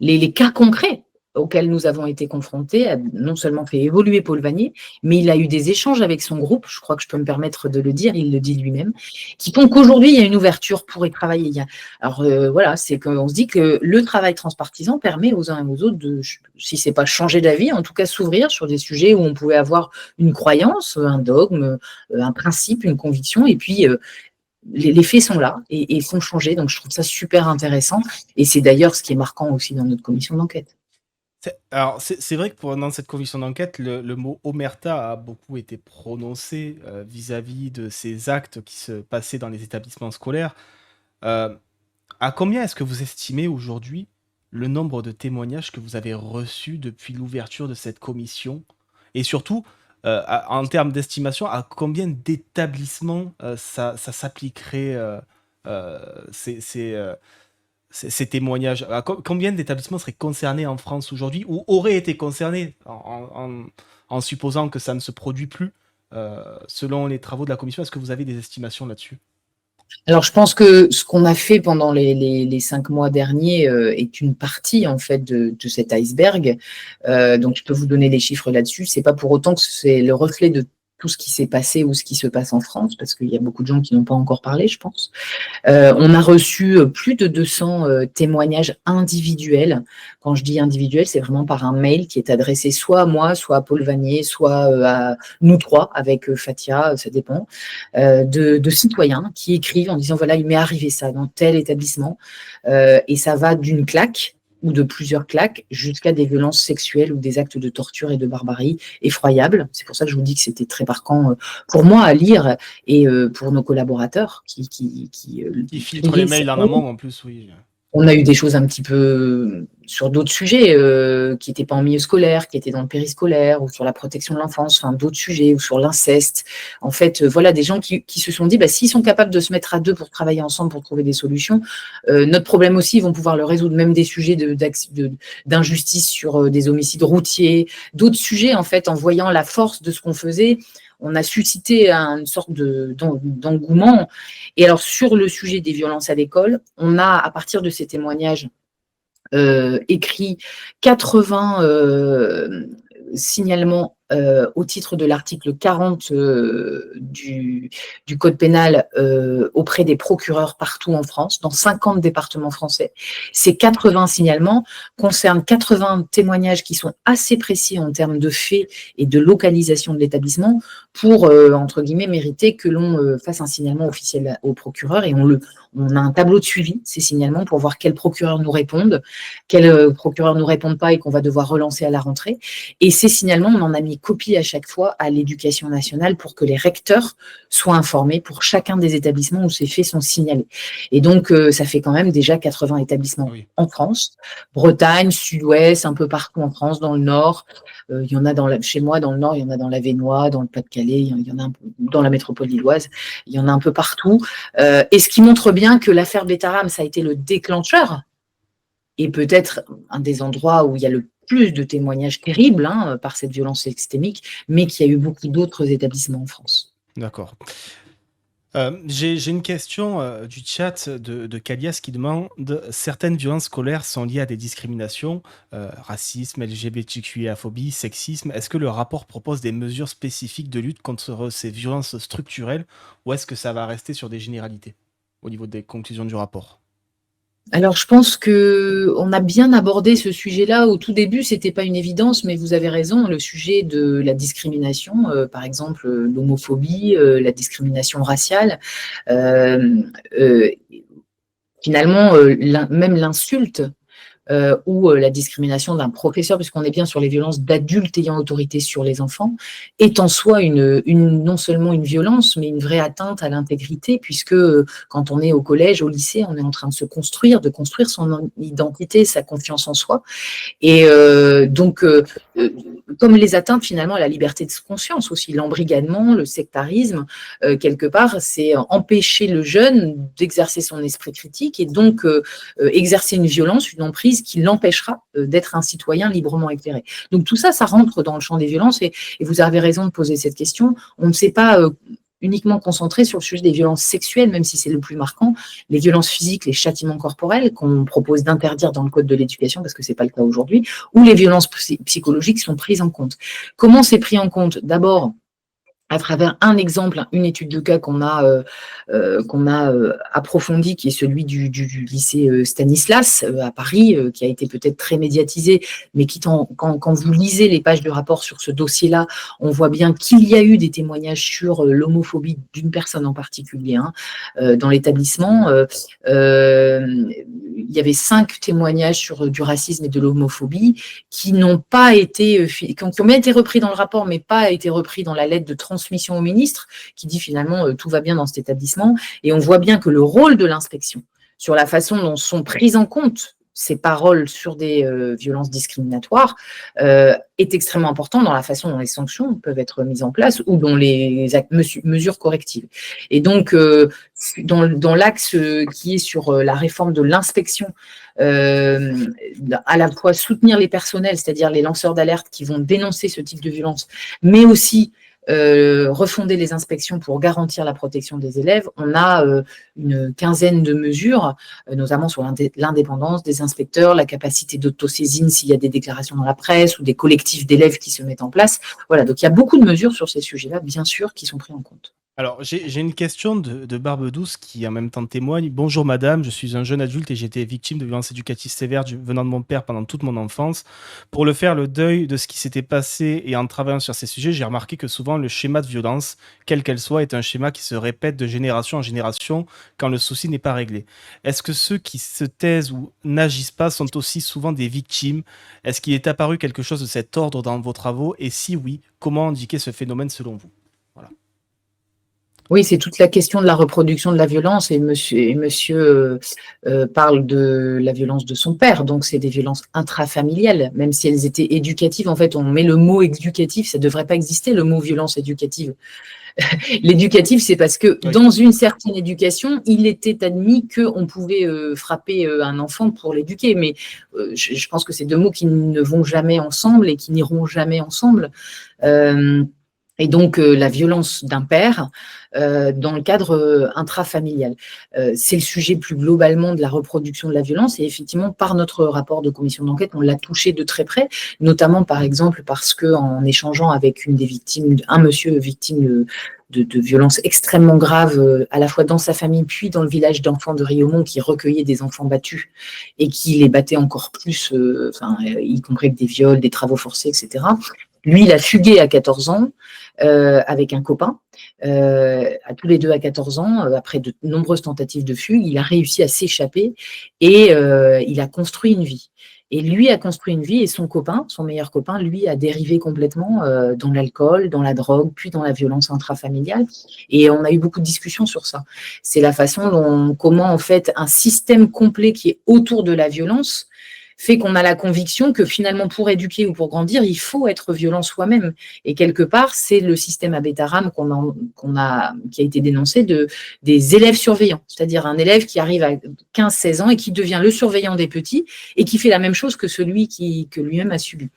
les cas concrets auxquels nous avons été confrontés a non seulement fait évoluer Paul Vannier, mais il a eu des échanges avec son groupe, je crois que je peux me permettre de le dire, il le dit lui-même, qui font qu'aujourd'hui, il y a une ouverture pour y travailler. Alors voilà, c'est qu'on se dit que le travail transpartisan permet aux uns et aux autres de, si c'est pas changer d'avis, en tout cas s'ouvrir sur des sujets où on pouvait avoir une croyance, un dogme, un principe, une conviction, et puis les faits sont là et font changer. Donc, je trouve ça super intéressant. Et c'est d'ailleurs ce qui est marquant aussi dans notre commission d'enquête. Alors, c'est vrai que pendant cette commission d'enquête, le mot omerta a beaucoup été prononcé vis-à-vis de ces actes qui se passaient dans les établissements scolaires. Euh, à combien est-ce que vous estimez aujourd'hui le nombre de témoignages que vous avez reçus depuis l'ouverture de cette commission? Et surtout, en termes d'estimation, à combien d'établissements ça s'appliquerait ces témoignages? Combien d'établissements seraient concernés en France aujourd'hui ou auraient été concernés en supposant que ça ne se produit plus selon les travaux de la commission? Est-ce que vous avez des estimations là-dessus? Alors, je pense que ce qu'on a fait pendant les 5 mois derniers est une partie, en fait, de cet iceberg. Donc, je peux vous donner les chiffres là-dessus. C'est pas pour autant que c'est le reflet de tout ce qui s'est passé ou ce qui se passe en France, parce qu'il y a beaucoup de gens qui n'ont pas encore parlé, je pense. On a reçu plus de 200 témoignages individuels. Quand je dis individuel, c'est vraiment par un mail qui est adressé soit à moi, soit à Paul Vannier, soit à nous trois avec Fatia, ça dépend, de citoyens qui écrivent en disant voilà, il m'est arrivé ça dans tel établissement, et ça va d'une claque ou de plusieurs claques, jusqu'à des violences sexuelles ou des actes de torture et de barbarie effroyables. C'est pour ça que je vous dis que c'était très marquant pour moi à lire et pour nos collaborateurs qui filtrent les mails en amont en plus, oui. On a eu des choses un petit peu sur d'autres sujets qui n'étaient pas en milieu scolaire, qui étaient dans le périscolaire, ou sur la protection de l'enfance, enfin d'autres sujets, ou sur l'inceste. En fait, voilà, des gens qui se sont dit, bah, s'ils sont capables de se mettre à deux pour travailler ensemble, pour trouver des solutions, notre problème aussi, ils vont pouvoir le résoudre, même des sujets d'injustice sur des homicides routiers, d'autres sujets, en fait, en voyant la force de ce qu'on faisait, on a suscité une sorte d'engouement. Et alors, sur le sujet des violences à l'école, on a, à partir de ces témoignages, écrit 80 signalements au titre de l'article 40 du Code pénal auprès des procureurs partout en France, dans 50 départements français. Ces 80 signalements concernent 80 témoignages qui sont assez précis en termes de faits et de localisation de l'établissement pour, entre guillemets, mériter que l'on fasse un signalement officiel au procureur. Et on a un tableau de suivi, ces signalements, pour voir quels procureurs nous répondent, quels procureurs ne nous répondent pas et qu'on va devoir relancer à la rentrée. Et ces signalements, on en a mis copie à chaque fois à l'Éducation nationale pour que les recteurs soient informés pour chacun des établissements où ces faits sont signalés. Et donc, ça fait quand même déjà 80 établissements en France, Bretagne, Sud-Ouest, un peu partout en France, dans le Nord. Il y en a chez moi, dans le Nord, il y en a dans l'Avesnois, dans le Pas-de-Calais, il y en a un peu dans la métropole lilloise, il y en a un peu partout. Et ce qui montre bien que l'affaire Betaram, ça a été le déclencheur et peut-être un des endroits où il y a le plus de témoignages terribles par cette violence systémique, mais qu'il y a eu beaucoup d'autres établissements en France. D'accord. J'ai une question du chat de Kalias qui demande certaines violences scolaires sont liées à des discriminations, racisme, LGBTQIA-phobie, sexisme. Est-ce que le rapport propose des mesures spécifiques de lutte contre ces violences structurelles ou est-ce que ça va rester sur des généralités au niveau des conclusions du rapport? Alors, je pense qu'on a bien abordé ce sujet-là. Au tout début, c'était pas une évidence, mais vous avez raison, le sujet de la discrimination, par exemple, l'homophobie, la discrimination raciale, heu heu, finalement, même l'insulte ou la discrimination d'un professeur, puisqu'on est bien sur les violences d'adultes ayant autorité sur les enfants, est en soi non seulement une violence, mais une vraie atteinte à l'intégrité, puisque quand on est au collège, au lycée, on est en train de se construire, de construire son identité, sa confiance en soi. Et comme les atteintes finalement à la liberté de conscience aussi, l'embrigadement, le sectarisme, quelque part, c'est empêcher le jeune d'exercer son esprit critique et donc exercer une violence, une emprise qui l'empêchera d'être un citoyen librement éclairé. Donc tout ça, ça rentre dans le champ des violences et vous avez raison de poser cette question. On ne sait pas uniquement concentré sur le sujet des violences sexuelles, même si c'est le plus marquant, les violences physiques, les châtiments corporels qu'on propose d'interdire dans le code de l'éducation, parce que ce n'est pas le cas aujourd'hui, ou les violences psychologiques sont prises en compte. Comment c'est pris en compte? D'abord, à travers un exemple, une étude de cas qu'on a approfondie, qui est celui du lycée Stanislas à Paris, qui a été peut-être très médiatisé, mais quand vous lisez les pages de rapport sur ce dossier-là, on voit bien qu'il y a eu des témoignages sur l'homophobie d'une personne en particulier dans l'établissement. Il y avait 5 témoignages sur du racisme et de l'homophobie qui n'ont pas été, qui ont bien été repris dans le rapport, mais pas été repris dans la lettre de transmission au ministre, qui dit finalement tout va bien dans cet établissement. Et on voit bien que le rôle de l'inspection sur la façon dont sont prises en compte ces paroles sur des violences discriminatoires est extrêmement important dans la façon dont les sanctions peuvent être mises en place ou dont les mesures correctives. Et donc, dans l'axe qui est sur la réforme de l'inspection, à la fois soutenir les personnels, c'est-à-dire les lanceurs d'alerte qui vont dénoncer ce type de violence, mais aussi refonder les inspections pour garantir la protection des élèves. On a une quinzaine de mesures, notamment sur l'indépendance des inspecteurs, la capacité d'autosaisine s'il y a des déclarations dans la presse ou des collectifs d'élèves qui se mettent en place. Voilà, donc il y a beaucoup de mesures sur ces sujets-là, bien sûr, qui sont pris en compte. Alors, j'ai une question de Barbe Douce qui en même temps témoigne. Bonjour madame, je suis un jeune adulte et j'ai été victime de violences éducatives sévères venant de mon père pendant toute mon enfance. Pour le faire le deuil de ce qui s'était passé et en travaillant sur ces sujets, j'ai remarqué que souvent le schéma de violence, quelle qu'elle soit, est un schéma qui se répète de génération en génération quand le souci n'est pas réglé. Est-ce que ceux qui se taisent ou n'agissent pas sont aussi souvent des victimes? Est-ce qu'il est apparu quelque chose de cet ordre dans vos travaux? Et si oui, comment indiquer ce phénomène selon vous? Voilà. Oui, c'est toute la question de la reproduction de la violence et monsieur parle de la violence de son père, donc c'est des violences intrafamiliales, même si elles étaient éducatives. En fait, on met le mot éducatif, ça ne devrait pas exister, le mot violence éducative. L'éducatif, c'est parce que Oui. dans une certaine éducation, il était admis qu'on pouvait frapper un enfant pour l'éduquer, mais je pense que c'est deux mots qui ne vont jamais ensemble et qui n'iront jamais ensemble. Et donc, la violence d'un père dans le cadre intrafamilial. C'est le sujet plus globalement de la reproduction de la violence et effectivement, par notre rapport de commission d'enquête, on l'a touché de très près, notamment par exemple parce qu'en échangeant avec une des victimes, un monsieur victime de violences extrêmement graves, à la fois dans sa famille, puis dans le village d'enfants de Riaumont qui recueillait des enfants battus et qui les battait encore plus, y compris avec des viols, des travaux forcés, etc. Lui, il a fugué à 14 ans avec un copain. À tous les deux à 14 ans, après de nombreuses tentatives de fugue, il a réussi à s'échapper et il a construit une vie. Et lui a construit une vie et son copain, son meilleur copain, lui a dérivé complètement dans l'alcool, dans la drogue, puis dans la violence intrafamiliale. Et on a eu beaucoup de discussions sur ça. C'est la façon comment en fait un système complet qui est autour de la violence fait qu'on a la conviction que finalement pour éduquer ou pour grandir, il faut être violent soi-même. Et quelque part, c'est le système Abetaram qui a été dénoncé des élèves surveillants, c'est-à-dire un élève qui arrive à 15-16 ans et qui devient le surveillant des petits et qui fait la même chose que celui que lui-même a subi.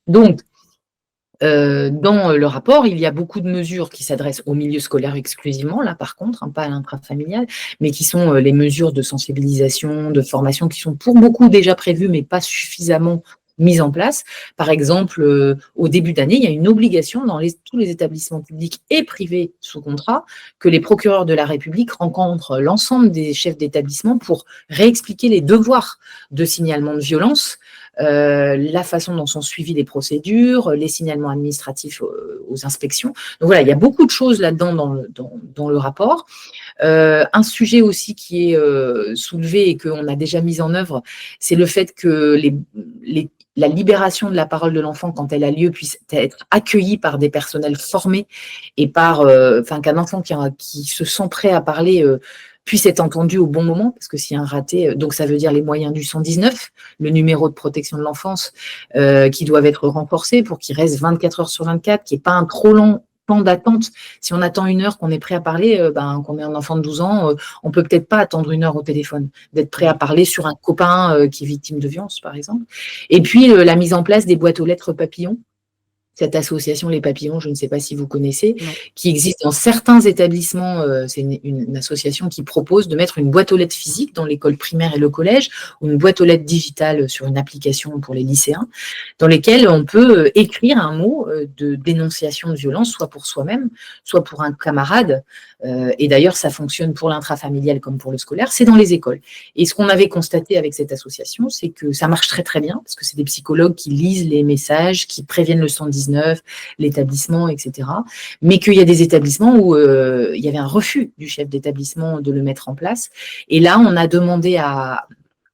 Donc, Dans le rapport, il y a beaucoup de mesures qui s'adressent au milieu scolaire exclusivement, là par contre, pas à l'intrafamilial, mais qui sont les mesures de sensibilisation, de formation, qui sont pour beaucoup déjà prévues, mais pas suffisamment mises en place. Par exemple, au début d'année, il y a une obligation dans tous les établissements publics et privés sous contrat que les procureurs de la République rencontrent l'ensemble des chefs d'établissement pour réexpliquer les devoirs de signalement de violence, la façon dont sont suivies les procédures, les signalements administratifs aux inspections. Donc voilà, il y a beaucoup de choses là-dedans dans le rapport. Un sujet aussi qui est soulevé et qu'on a déjà mis en œuvre, c'est le fait que la libération de la parole de l'enfant, quand elle a lieu, puisse être accueillie par des personnels formés et qu'un enfant qui se sent prêt à parler puisse être entendu au bon moment, parce que s'il y a un raté, donc ça veut dire les moyens du 119, le numéro de protection de l'enfance, qui doivent être renforcés pour qu'il reste 24 heures sur 24, qu'il n'y ait pas un trop long temps d'attente. Si on attend 1 heure qu'on est prêt à parler, qu'on est un enfant de 12 ans, on peut peut-être pas attendre 1 heure au téléphone, d'être prêt à parler sur un copain qui est victime de violence, par exemple. Et puis, la mise en place des boîtes aux lettres papillons, cette association Les Papillons, je ne sais pas si vous connaissez, qui existe dans certains établissements. C'est une association qui propose de mettre une boîte aux lettres physique dans l'école primaire et le collège, ou une boîte aux lettres digitale sur une application pour les lycéens, dans lesquelles on peut écrire un mot de dénonciation de violence, soit pour soi-même, soit pour un camarade. Et d'ailleurs, ça fonctionne pour l'intrafamilial comme pour le scolaire, c'est dans les écoles. Et ce qu'on avait constaté avec cette association, c'est que ça marche très très bien, parce que c'est des psychologues qui lisent les messages, qui préviennent le 119, l'établissement, etc. Mais qu'il y a des établissements où il y avait un refus du chef d'établissement de le mettre en place. Et là, on a demandé à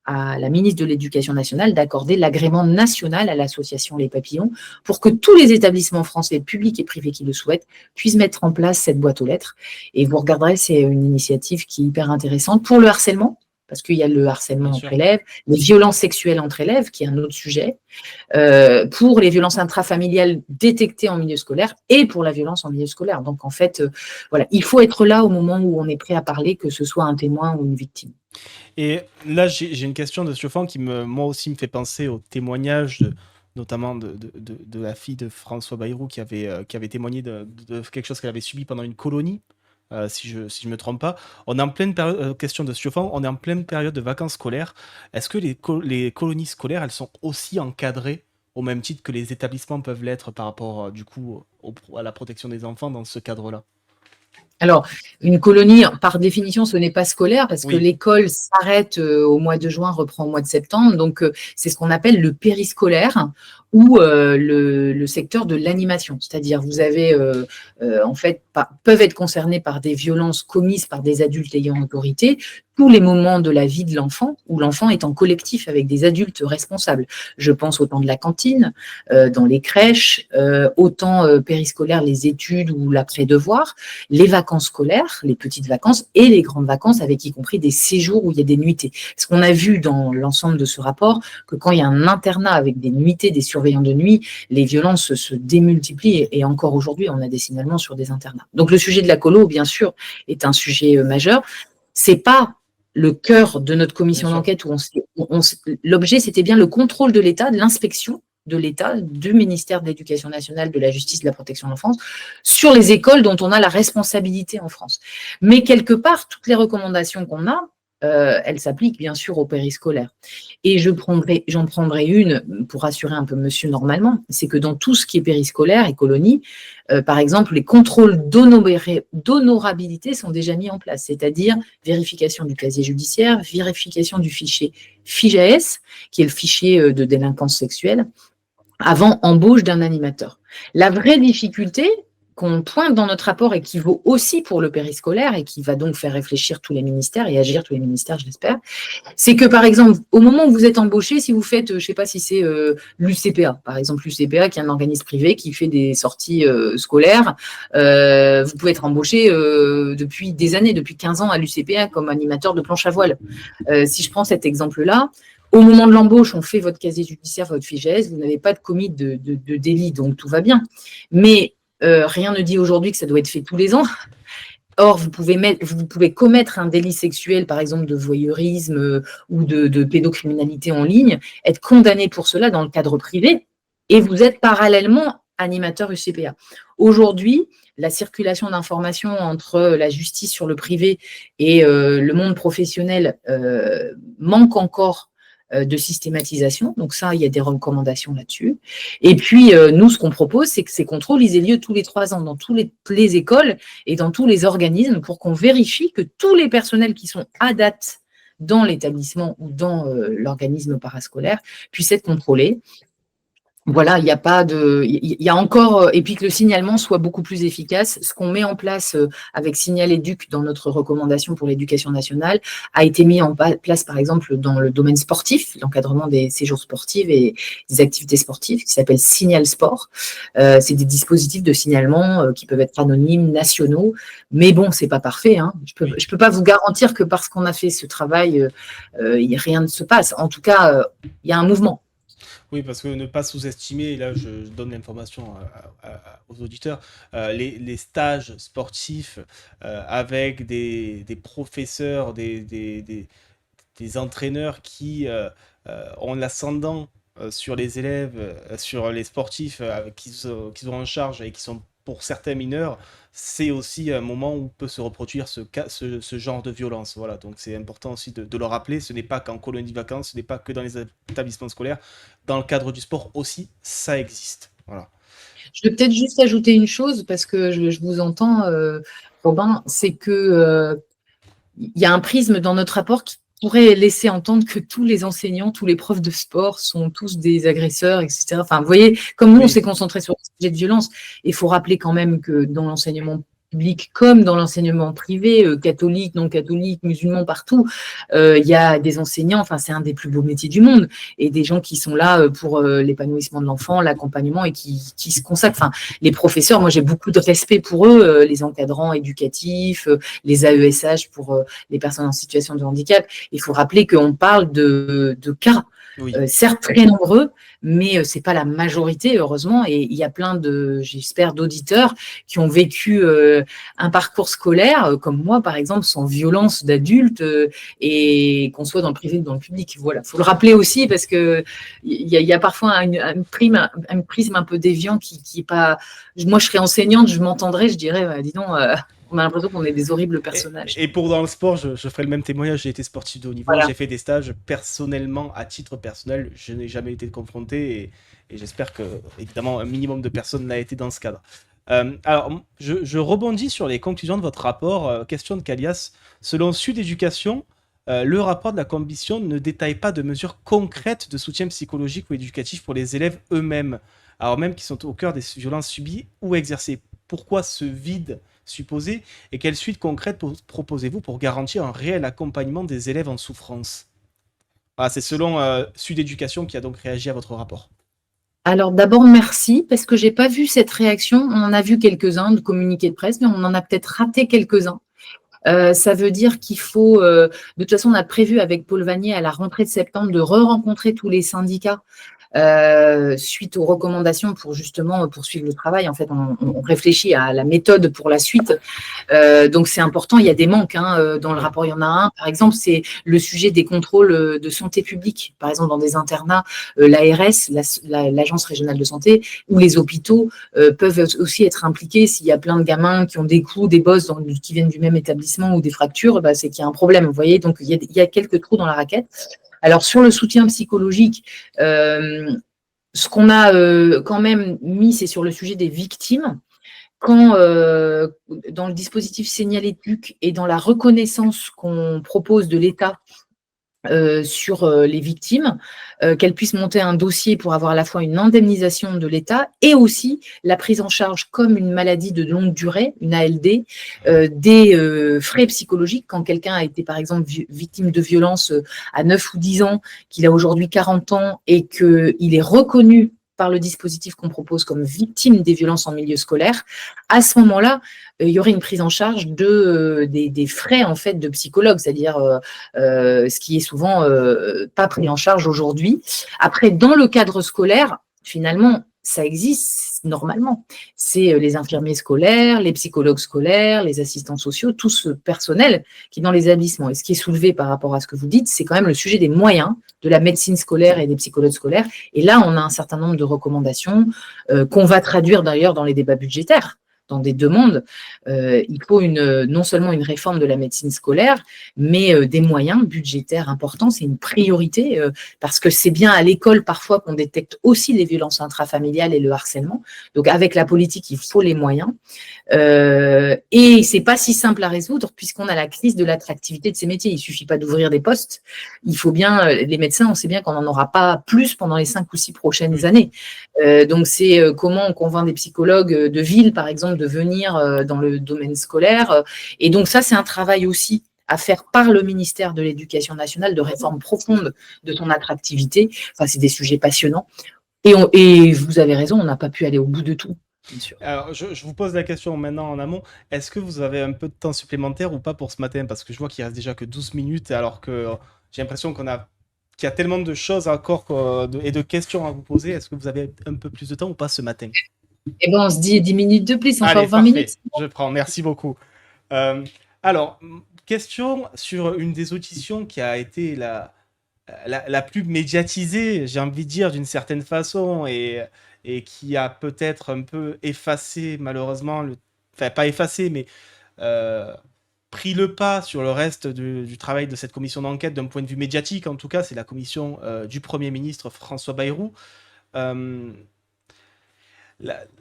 la ministre de l'Éducation nationale d'accorder l'agrément national à l'association Les Papillons pour que tous les établissements français, publics et privés qui le souhaitent, puissent mettre en place cette boîte aux lettres. Et vous regarderez, c'est une initiative qui est hyper intéressante pour le harcèlement, parce qu'il y a le harcèlement entre élèves, les violences sexuelles entre élèves, qui est un autre sujet, pour les violences intrafamiliales détectées en milieu scolaire et pour la violence en milieu scolaire. Donc en fait, voilà, il faut être là au moment où on est prêt à parler, que ce soit un témoin ou une victime. Et là, j'ai une question de Siofan qui, moi aussi, me fait penser au témoignage, notamment de la fille de François Bayrou qui avait témoigné de quelque chose qu'elle avait subi pendant une colonie, si je me trompe pas. On est en pleine période, question de Siofan, on est en pleine période de vacances scolaires. Est-ce que les colonies scolaires, elles sont aussi encadrées au même titre que les établissements peuvent l'être par rapport, du coup, à la protection des enfants dans ce cadre-là? Alors, une colonie, par définition, ce n'est pas scolaire parce que l'école s'arrête au mois de juin, reprend au mois de septembre. Donc, c'est ce qu'on appelle le périscolaire ou le secteur de l'animation. C'est-à-dire, vous avez, en fait, peuvent être concernés par des violences commises par des adultes ayant autorité tous les moments de la vie de l'enfant où l'enfant est en collectif avec des adultes responsables. Je pense au temps de la cantine, dans les crèches, au temps périscolaire, les études ou l'après-devoir, les vacances scolaires, les petites vacances et les grandes vacances, avec y compris des séjours où il y a des nuitées. Parce qu'on a vu dans l'ensemble de ce rapport que quand il y a un internat avec des nuitées, des surveillants de nuit, les violences se démultiplient et encore aujourd'hui, on a des signalements sur des internats. Donc le sujet de la colo, bien sûr, est un sujet majeur. C'est pas le cœur de notre commission d'enquête où l'objet, c'était bien le contrôle de l'État, de l'inspection de l'État, du ministère de l'Éducation nationale, de la justice, de la protection de l'enfance, sur les écoles dont on a la responsabilité en France. Mais quelque part, toutes les recommandations qu'on a, elles s'appliquent bien sûr au périscolaire. Et j'en prendrai une pour rassurer un peu monsieur normalement, c'est que dans tout ce qui est périscolaire et colonie, par exemple, les contrôles d'honorabilité sont déjà mis en place, c'est-à-dire vérification du casier judiciaire, vérification du fichier FIJAS, qui est le fichier de délinquance sexuelle, avant embauche d'un animateur. La vraie difficulté qu'on pointe dans notre rapport et qui vaut aussi pour le périscolaire et qui va donc faire réfléchir tous les ministères et agir tous les ministères, je l'espère, c'est que, par exemple, au moment où vous êtes embauché, si vous faites, je ne sais pas si c'est l'UCPA, par exemple, l'UCPA qui est un organisme privé qui fait des sorties scolaires, vous pouvez être embauché depuis des années, depuis 15 ans à l'UCPA comme animateur de planche à voile. Si je prends cet exemple-là, au moment de l'embauche, on fait votre casier judiciaire, votre FIJAS, vous n'avez pas de commis de délit, donc tout va bien. Mais rien ne dit aujourd'hui que ça doit être fait tous les ans. Or, vous pouvez commettre un délit sexuel, par exemple de voyeurisme ou de pédocriminalité en ligne, être condamné pour cela dans le cadre privé, et vous êtes parallèlement animateur UCPA. Aujourd'hui, la circulation d'informations entre la justice sur le privé et le monde professionnel manque encore de systématisation. Donc ça, il y a des recommandations là-dessus. Et puis, nous, ce qu'on propose, c'est que ces contrôles, ils aient lieu tous les 3 ans dans toutes les écoles et dans tous les organismes pour qu'on vérifie que tous les personnels qui sont à date dans l'établissement ou dans l'organisme parascolaire puissent être contrôlés. Voilà, il n'y a pas de, il y a encore, et puis que le signalement soit beaucoup plus efficace. Ce qu'on met en place avec Signal Éduc dans notre recommandation pour l'éducation nationale a été mis en place, par exemple, dans le domaine sportif, l'encadrement des séjours sportifs et des activités sportives, qui s'appelle Signal Sport. C'est des dispositifs de signalement qui peuvent être anonymes, nationaux, mais bon, c'est pas parfait, hein. Je peux pas vous garantir que parce qu'on a fait ce travail, rien ne se passe. En tout cas, il y a un mouvement. Oui, parce que ne pas sous-estimer, et là je donne l'information aux auditeurs, les stages sportifs avec des professeurs, des entraîneurs qui ont l'ascendant sur les élèves, sur les sportifs qu'ils ont en charge et qui sont pour certains mineurs, c'est aussi un moment où peut se reproduire ce genre de violence. Voilà, donc c'est important aussi de le rappeler. Ce n'est pas qu'en colonie de vacances, ce n'est pas que dans les établissements scolaires. Dans le cadre du sport aussi, ça existe. Voilà. Je vais peut-être juste ajouter une chose, parce que je vous entends, Robin, c'est que il y a un prisme dans notre rapport qui pourrait laisser entendre que tous les enseignants, tous les profs de sport sont tous des agresseurs, etc. Enfin, vous voyez, comme nous, on s'est concentré sur le sujet de violence, il faut rappeler quand même que dans l'enseignement public comme dans l'enseignement privé, catholique, non catholique, musulman, partout, il y a des enseignants, enfin c'est un des plus beaux métiers du monde, et des gens qui sont là pour l'épanouissement de l'enfant, l'accompagnement, et qui se consacrent. Enfin, les professeurs, moi j'ai beaucoup de respect pour eux, les encadrants éducatifs, les AESH pour les personnes en situation de handicap. Il faut rappeler qu'on parle de cas, certes très nombreux, mais c'est pas la majorité, heureusement, et il y a plein j'espère, d'auditeurs qui ont vécu un parcours scolaire, comme moi, par exemple, sans violence d'adulte, et qu'on soit dans le privé ou dans le public. Voilà, faut le rappeler aussi, parce que il y a parfois un prisme un peu déviant qui est pas. Moi, je serais enseignante, je m'entendrais, je dirais, bah, dis donc. On a l'impression qu'on est des horribles personnages. Et pour dans le sport, je ferai le même témoignage. J'ai été sportif de haut niveau, j'ai fait des stages personnellement, à titre personnel. Je n'ai jamais été confronté et j'espère que, évidemment, un minimum de personnes l'a été dans ce cadre. Alors, je rebondis sur les conclusions de votre rapport. Question de Calias. Selon Sud Éducation, le rapport de la commission ne détaille pas de mesures concrètes de soutien psychologique ou éducatif pour les élèves eux-mêmes, alors même qu'ils sont au cœur des violences subies ou exercées. Pourquoi ce vide supposé et quelles suites concrètes proposez-vous pour garantir un réel accompagnement des élèves en souffrance? Voilà, c'est selon Sud Éducation qui a donc réagi à votre rapport. Alors d'abord, merci, parce que je n'ai pas vu cette réaction. On en a vu quelques-uns de communiqués de presse, mais on en a peut-être raté quelques-uns. Ça veut dire qu'il faut, de toute façon, on a prévu avec Paul Vanier à la rentrée de septembre de re-rencontrer tous les syndicats suite aux recommandations pour justement poursuivre le travail. En fait, on réfléchit à la méthode pour la suite. Donc, c'est important. Il y a des manques dans le rapport. Il y en a un, par exemple, c'est le sujet des contrôles de santé publique. Par exemple, dans des internats, l'ARS, l'Agence régionale de santé, ou les hôpitaux peuvent aussi être impliqués. S'il y a plein de gamins qui ont des coups, des bosses qui viennent du même établissement ou des fractures, bah, c'est qu'il y a un problème. Vous voyez, donc il y a quelques trous dans la raquette. Alors, sur le soutien psychologique, ce qu'on a quand même mis, c'est sur le sujet des victimes. Quand, dans le dispositif Signal Éduc et dans la reconnaissance qu'on propose de l'État sur les victimes, qu'elles puissent monter un dossier pour avoir à la fois une indemnisation de l'État et aussi la prise en charge comme une maladie de longue durée, une ALD, des frais psychologiques quand quelqu'un a été par exemple victime de violence à 9 ou 10 ans, qu'il a aujourd'hui 40 ans et qu'il est reconnu par le dispositif qu'on propose comme victime des violences en milieu scolaire, à ce moment-là, il y aurait une prise en charge des frais en fait de psychologue, c'est-à-dire ce qui est souvent pas pris en charge aujourd'hui. Après, dans le cadre scolaire, finalement, ça existe normalement. C'est les infirmiers scolaires, les psychologues scolaires, les assistants sociaux, tout ce personnel qui est dans les établissements. Et ce qui est soulevé par rapport à ce que vous dites, c'est quand même le sujet des moyens de la médecine scolaire et des psychologues scolaires. Et là, on a un certain nombre de recommandations qu'on va traduire d'ailleurs dans les débats budgétaires, dans des demandes. Il faut non seulement une réforme de la médecine scolaire, mais des moyens budgétaires importants. C'est une priorité parce que c'est bien à l'école parfois qu'on détecte aussi les violences intrafamiliales et le harcèlement. Donc avec la politique, il faut les moyens. Et c'est pas si simple à résoudre puisqu'on a la crise de l'attractivité de ces métiers. Il suffit pas d'ouvrir des postes. Il faut bien, les médecins, on sait bien qu'on n'en aura pas plus pendant les 5 ou 6 prochaines années. Donc c'est comment on convainc des psychologues de ville, par exemple, de venir dans le domaine scolaire. Et donc ça, c'est un travail aussi à faire par le ministère de l'Éducation nationale, de réforme profonde de son attractivité. Enfin, c'est des sujets passionnants. Et vous avez raison, on n'a pas pu aller au bout de tout, bien sûr. Alors, je vous pose la question maintenant en amont. Est-ce que vous avez un peu de temps supplémentaire ou pas pour ce matin? Parce que je vois qu'il reste déjà que 12 minutes, alors que j'ai l'impression qu'il y a tellement de choses encore et de questions à vous poser. Est-ce que vous avez un peu plus de temps ou pas ce matin? Eh ben, on se dit 10 minutes de plus, encore Allez, 20 parfait. minutes. Je prends. Merci beaucoup. Alors, question sur une des auditions qui a été la plus médiatisée, j'ai envie de dire, d'une certaine façon, et qui a peut-être un peu effacé, malheureusement, enfin, pas effacé, mais euh, pris le pas sur le reste du travail de cette commission d'enquête d'un point de vue médiatique. En tout cas, c'est la commission du Premier ministre François Bayrou. Euh,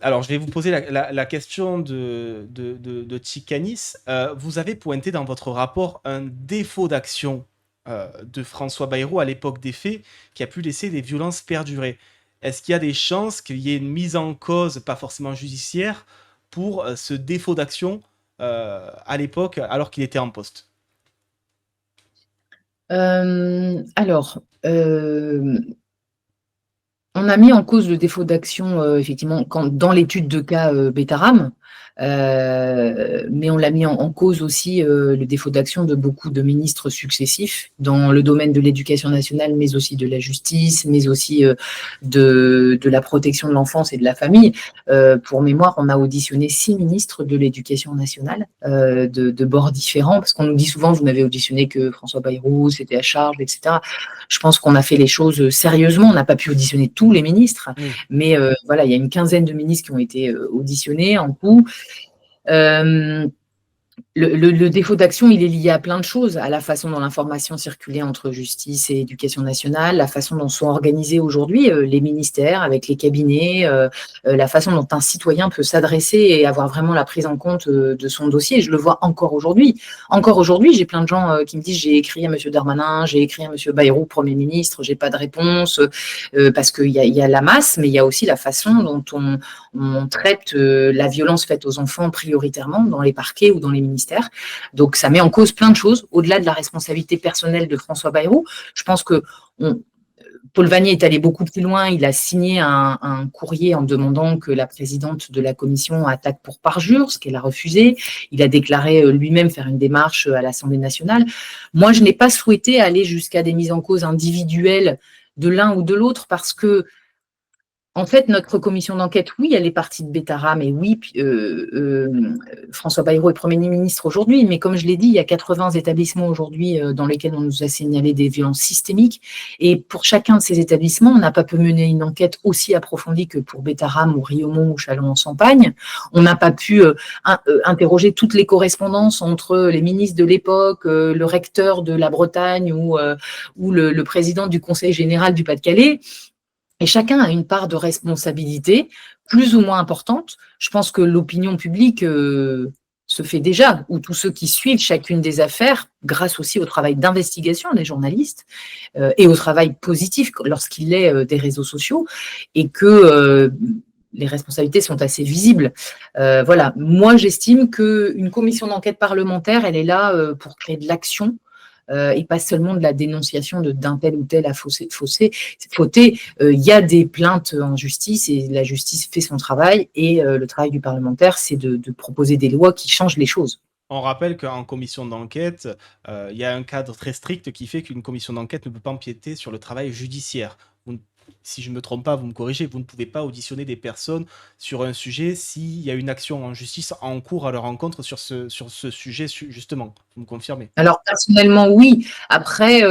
alors, je vais vous poser la question de Tchicanis. Vous avez pointé dans votre rapport un défaut d'action de François Bayrou à l'époque des faits qui a pu laisser les violences perdurer. Est-ce qu'il y a des chances qu'il y ait une mise en cause, pas forcément judiciaire, pour ce défaut d'action à l'époque, alors qu'il était en poste? Alors, on a mis en cause le défaut d'action, effectivement, dans l'étude de cas Betaram, mais on l'a mis en cause aussi le défaut d'action de beaucoup de ministres successifs dans le domaine de l'éducation nationale, mais aussi de la justice, mais aussi de la protection de l'enfance et de la famille. Pour mémoire, on a auditionné 6 ministres de l'éducation nationale de bords différents, parce qu'on nous dit souvent, vous n'avez auditionné que François Bayrou, c'était à charge, etc. Je pense qu'on a fait les choses sérieusement. On n'a pas pu auditionner tous les ministres, mais voilà, il y a une quinzaine de ministres qui ont été auditionnés en tout. Le défaut d'action, il est lié à plein de choses, à la façon dont l'information circulait entre justice et éducation nationale, la façon dont sont organisés aujourd'hui les ministères avec les cabinets, la façon dont un citoyen peut s'adresser et avoir vraiment la prise en compte de son dossier. Je le vois encore aujourd'hui. Encore aujourd'hui, j'ai plein de gens qui me disent j'ai écrit à M. Darmanin, j'ai écrit à M. Bayrou, Premier ministre, j'ai pas de réponse, parce qu'il y a la masse, mais il y a aussi la façon dont on traite la violence faite aux enfants prioritairement dans les parquets ou dans les ministères. Donc, ça met en cause plein de choses, au-delà de la responsabilité personnelle de François Bayrou. Je pense que Paul Vannier est allé beaucoup plus loin. Il a signé un courrier en demandant que la présidente de la commission attaque pour parjure, ce qu'elle a refusé. Il a déclaré lui-même faire une démarche à l'Assemblée nationale. Moi, je n'ai pas souhaité aller jusqu'à des mises en cause individuelles de l'un ou de l'autre parce que en fait, notre commission d'enquête, oui, elle est partie de Betaram et oui, François Bayrou est Premier ministre aujourd'hui, mais comme je l'ai dit, il y a 80 établissements aujourd'hui dans lesquels on nous a signalé des violences systémiques et pour chacun de ces établissements, on n'a pas pu mener une enquête aussi approfondie que pour Betaram ou Riaumont ou Châlons-en-Champagne. On n'a pas pu interroger toutes les correspondances entre les ministres de l'époque, le recteur de la Bretagne ou le président du Conseil général du Pas-de-Calais. Et chacun a une part de responsabilité, plus ou moins importante. Je pense que l'opinion publique se fait déjà, ou tous ceux qui suivent chacune des affaires, grâce aussi au travail d'investigation des journalistes et au travail positif lorsqu'il est des réseaux sociaux, et que les responsabilités sont assez visibles. Voilà. Moi, j'estime qu'une commission d'enquête parlementaire, elle est là pour créer de l'action, et pas seulement de la dénonciation d'un tel ou tel a fauté. Il y a des plaintes en justice et la justice fait son travail et le travail du parlementaire, c'est de proposer des lois qui changent les choses. On rappelle qu'en commission d'enquête, il y a un cadre très strict qui fait qu'une commission d'enquête ne peut pas empiéter sur le travail judiciaire. Vous ne si je ne me trompe pas, vous me corrigez, vous ne pouvez pas auditionner des personnes sur un sujet s'il y a une action en justice en cours à leur encontre sur ce sujet, justement. Vous me confirmez? Alors personnellement, oui. Après,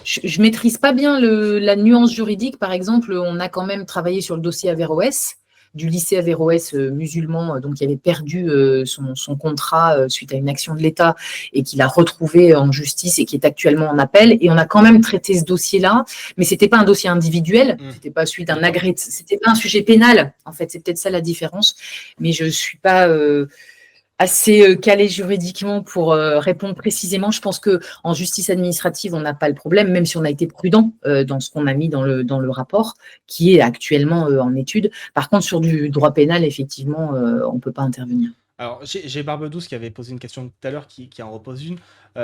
je maîtrise pas bien la nuance juridique. Par exemple, on a quand même travaillé sur le dossier Averroès, du lycée Averroès musulman, donc qui avait perdu son contrat suite à une action de l'État et qu'il a retrouvé en justice et qui est actuellement en appel. Et on a quand même traité ce dossier-là, mais c'était pas un dossier individuel, c'était pas suite d'un c'était pas un sujet pénal. En fait, c'est peut-être ça la différence. Mais je suis pas assez calé juridiquement pour répondre précisément. Je pense qu'en justice administrative, on n'a pas le problème, même si on a été prudent dans ce qu'on a mis dans le rapport, qui est actuellement en étude. Par contre, sur du droit pénal, effectivement, on ne peut pas intervenir. Alors, j'ai Barbedouce qui avait posé une question tout à l'heure, qui en repose une.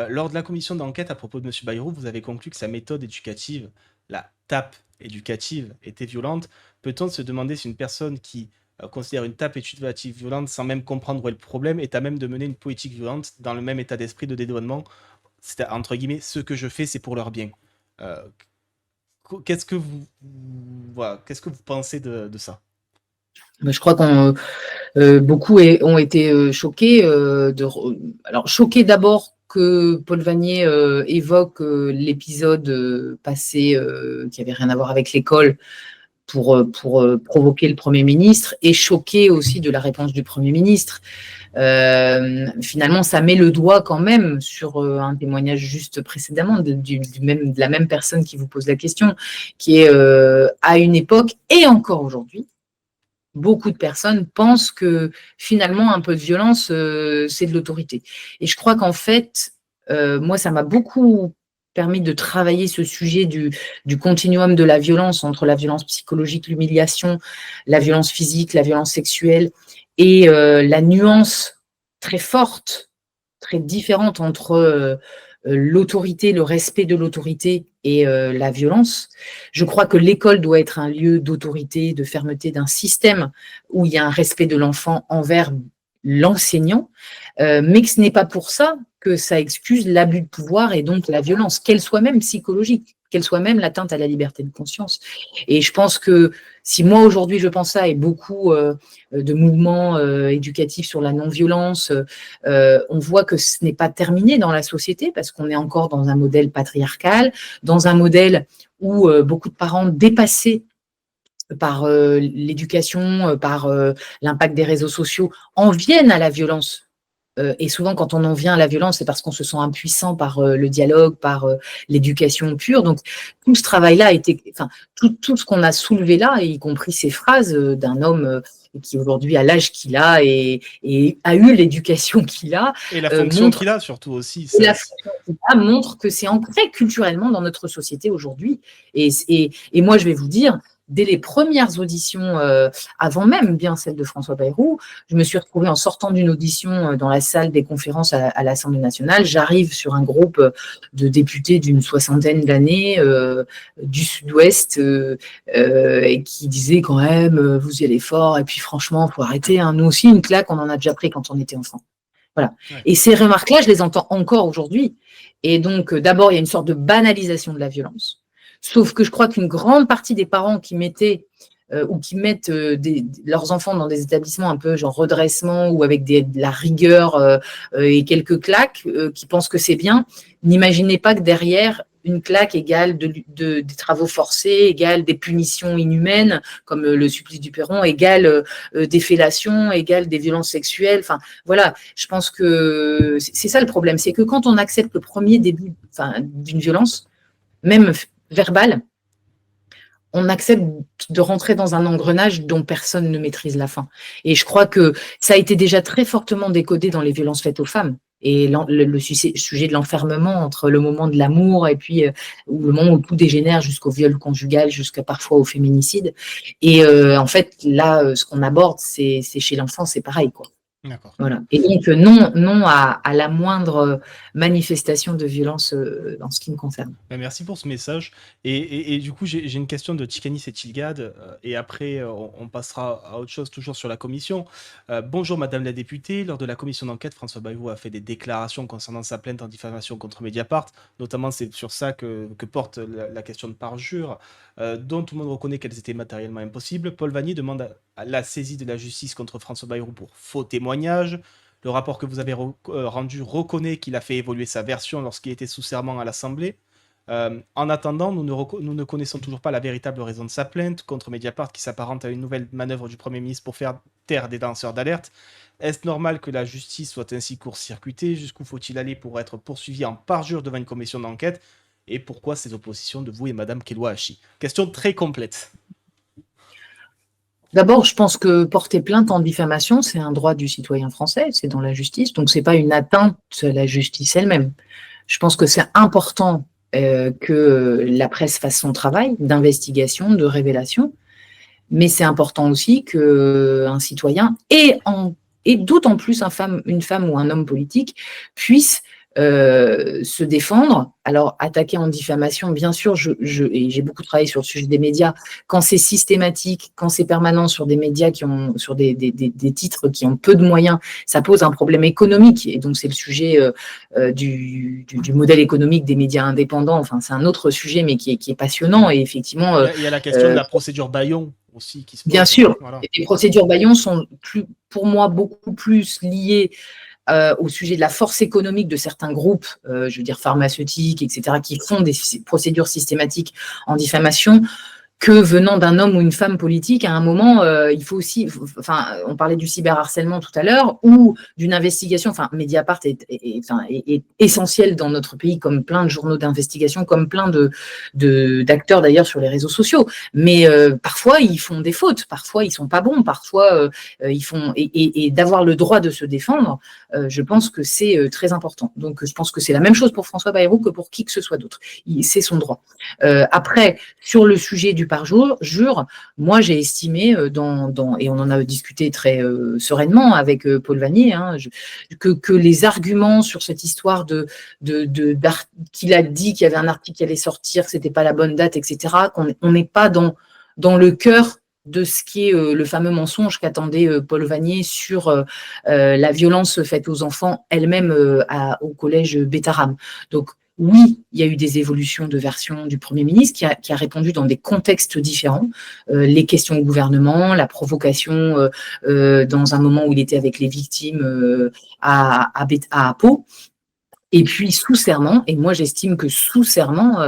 Lors de la commission d'enquête à propos de M. Bayrou, vous avez conclu que sa méthode éducative, la tape éducative, était violente. Peut-on se demander si une personne qui considère une tape éducative violente sans même comprendre où est le problème est à même de mener une politique violente dans le même état d'esprit de dédouanement? C'est entre guillemets, ce que je fais, c'est pour leur bien. Euh, qu'est-ce que vous pensez de ça? Je crois qu'on beaucoup ont été choqués. Alors, choqués d'abord que Paul Vanier évoque l'épisode passé qui n'avait rien à voir avec l'école pour provoquer le Premier ministre, et choqués aussi de la réponse du Premier ministre. Finalement, ça met le doigt quand même sur un témoignage juste précédemment de la même personne qui vous pose la question, qui est à une époque et encore aujourd'hui, beaucoup de personnes pensent que finalement un peu de violence, c'est de l'autorité. Et je crois qu'en fait, moi, ça m'a beaucoup permis de travailler ce sujet du continuum de la violence, entre la violence psychologique, l'humiliation, la violence physique, la violence sexuelle, et la nuance très forte, très différente entre l'autorité, le respect de l'autorité et la violence. Je crois que l'école doit être un lieu d'autorité, de fermeté, d'un système où il y a un respect de l'enfant envers l'enseignant, mais que ce n'est pas pour ça que ça excuse l'abus de pouvoir et donc la violence, qu'elle soit même psychologique, qu'elle soit même l'atteinte à la liberté de conscience. Et je pense que si moi aujourd'hui je pense ça, et beaucoup de mouvements éducatifs sur la non-violence, on voit que ce n'est pas terminé dans la société parce qu'on est encore dans un modèle patriarcal, dans un modèle où beaucoup de parents dépassés par l'éducation, par l'impact des réseaux sociaux, en viennent à la violence. Et souvent, quand on en vient à la violence, c'est parce qu'on se sent impuissant par le dialogue, par l'éducation pure. Donc, tout ce travail-là a été, enfin, tout ce qu'on a soulevé là, y compris ces phrases d'un homme qui aujourd'hui a l'âge qu'il a et a eu l'éducation qu'il a. Et la fonction qu'il a surtout aussi. Et la fonction qu'il a montre que c'est ancré culturellement dans notre société aujourd'hui. Et moi, je vais vous dire, dès les premières auditions, avant même bien celle de François Bayrou, je me suis retrouvée en sortant d'une audition dans la salle des conférences à l'Assemblée nationale. J'arrive sur un groupe de députés d'une soixantaine d'années du Sud-Ouest et qui disaient quand même, vous y allez fort, et puis franchement, il faut arrêter. Hein. Nous aussi, une claque, on en a déjà pris quand on était enfant. Voilà. Ouais. Et ces remarques-là, je les entends encore aujourd'hui. Et donc, d'abord, il y a une sorte de banalisation de la violence. Sauf que je crois qu'une grande partie des parents qui mettaient ou qui mettent leurs enfants dans des établissements un peu genre redressement ou avec de la rigueur et quelques claques, qui pensent que c'est bien, n'imaginaient pas que derrière, une claque égale des travaux forcés, égale des punitions inhumaines, comme le supplice du Perron, égale des fellations, égale des violences sexuelles. Enfin, voilà, je pense que c'est ça le problème. C'est que quand on accepte le premier début d'une violence, même verbale, on accepte de rentrer dans un engrenage dont personne ne maîtrise la fin. Et je crois que ça a été déjà très fortement décodé dans les violences faites aux femmes. Et le sujet de l'enfermement entre le moment de l'amour et puis le moment où tout dégénère jusqu'au viol conjugal, jusqu'à parfois au féminicide. Et en fait, là, ce qu'on aborde, c'est chez l'enfant, c'est pareil, quoi. D'accord. Voilà. Et donc, non à la moindre manifestation de violence en ce qui me concerne. Ben, merci pour ce message. Et du coup, j'ai une question de Tikanis et Tilgad, et après, on passera à autre chose, toujours sur la commission. Bonjour, Madame la députée. Lors de la commission d'enquête, François Bayrou a fait des déclarations concernant sa plainte en diffamation contre Mediapart. Notamment, c'est sur ça que porte la question de parjure, dont tout le monde reconnaît qu'elles étaient matériellement impossibles. Paul Vanier demande à la saisie de la justice contre François Bayrou pour faux témoignages. Le rapport que vous avez rendu reconnaît qu'il a fait évoluer sa version lorsqu'il était sous serment à l'Assemblée. En attendant, nous ne connaissons toujours pas la véritable raison de sa plainte contre Mediapart qui s'apparente à une nouvelle manœuvre du Premier ministre pour faire taire des danseurs d'alerte. Est-ce normal que la justice soit ainsi court-circuitée? Jusqu'où faut-il aller pour être poursuivi en parjure devant une commission d'enquête? Et pourquoi ces oppositions de vous et Madame Kelwa Hachi? Question très complète. D'abord, je pense que porter plainte en diffamation, c'est un droit du citoyen français, c'est dans la justice, donc ce n'est pas une atteinte à la justice elle-même. Je pense que c'est important que la presse fasse son travail d'investigation, de révélation, mais c'est important aussi qu'un citoyen, et d'autant plus une femme ou un homme politique, puisse se défendre. Alors, attaquer en diffamation, bien sûr, et j'ai beaucoup travaillé sur le sujet des médias, quand c'est systématique, quand c'est permanent sur des médias sur des titres qui ont peu de moyens, ça pose un problème économique. Et donc, c'est le sujet du modèle économique des médias indépendants. Enfin, c'est un autre sujet, mais qui est passionnant. Et effectivement… Il y a la question de la procédure Bayon aussi qui se pose. Bien sûr, voilà. Les procédures Bayon sont, pour moi, beaucoup plus liées au sujet de la force économique de certains groupes, je veux dire pharmaceutiques, etc., qui font des procédures systématiques en diffamation, que venant d'un homme ou une femme politique, à un moment, il faut aussi, enfin, on parlait du cyberharcèlement tout à l'heure, ou d'une investigation, enfin, Mediapart est essentiel dans notre pays, comme plein de journaux d'investigation, comme plein d'acteurs d'ailleurs sur les réseaux sociaux. Mais parfois, ils font des fautes, parfois, ils sont pas bons, parfois, ils font… Et d'avoir le droit de se défendre, je pense que c'est très important. Donc, je pense que c'est la même chose pour François Bayrou que pour qui que ce soit d'autre. C'est son droit. Après, sur le sujet du parjure, moi j'ai estimé, et on en a discuté très sereinement avec Paul Vanier, hein, que les arguments sur cette histoire qu'il a dit qu'il y avait un article qui allait sortir, que ce n'était pas la bonne date, etc., qu'on n'est pas dans le cœur de ce qui est le fameux mensonge qu'attendait Paul Vanier sur la violence faite aux enfants elle-même au collège Betaram. Donc, oui, il y a eu des évolutions de version du Premier ministre qui a répondu dans des contextes différents. Les questions au gouvernement, la provocation dans un moment où il était avec les victimes à Pau. Et puis sous serment, et moi j'estime que sous serment,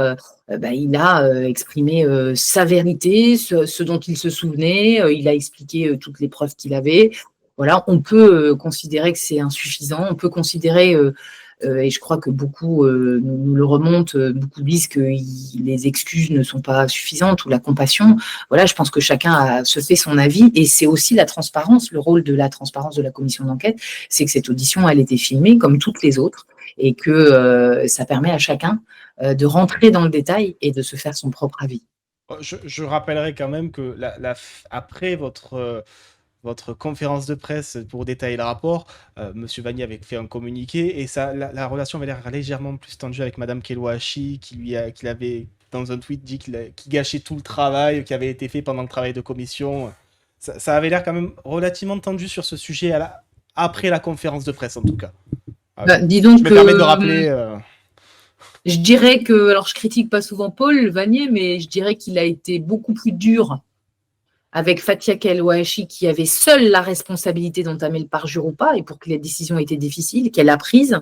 il a exprimé sa vérité, ce dont il se souvenait, il a expliqué toutes les preuves qu'il avait. Voilà, on peut considérer que c'est insuffisant, on peut considérer… et je crois que beaucoup nous le remontent, beaucoup disent que les excuses ne sont pas suffisantes ou la compassion. Voilà, je pense que chacun se fait son avis et c'est aussi la transparence. Le rôle de la transparence de la commission d'enquête, c'est que cette audition, elle était filmée comme toutes les autres et que ça permet à chacun de rentrer dans le détail et de se faire son propre avis. Je rappellerai quand même que après votre conférence de presse pour détailler le rapport, Monsieur Vanier avait fait un communiqué et la relation avait l'air légèrement plus tendue avec Madame Kelwa Hachi qui avait dans un tweet dit qu'il gâchait tout le travail qui avait été fait pendant le travail de commission. Ça avait l'air quand même relativement tendu sur ce sujet après la conférence de presse en tout cas. Dis donc je me permets de rappeler. Je dirais que, alors je critique pas souvent Paul Vanier, mais je dirais qu'il a été beaucoup plus dur avec Fathia Kelwa Hachi qui avait seule la responsabilité d'entamer le parjure ou pas, et pour que la décision était difficile, qu'elle a prise.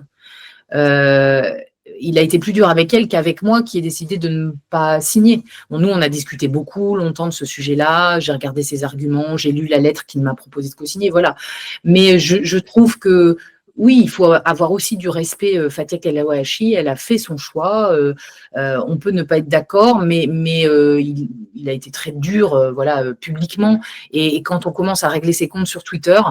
Il a été plus dur avec elle qu'avec moi qui ai décidé de ne pas signer. Bon, nous, on a discuté beaucoup, longtemps de ce sujet-là, j'ai regardé ses arguments, j'ai lu la lettre qu'il m'a proposé de co-signer, voilà. Mais je trouve que oui, il faut avoir aussi du respect. Fatia Kalawahi, elle a fait son choix. On peut ne pas être d'accord, mais il a été très dur, voilà, publiquement. Et quand on commence à régler ses comptes sur Twitter,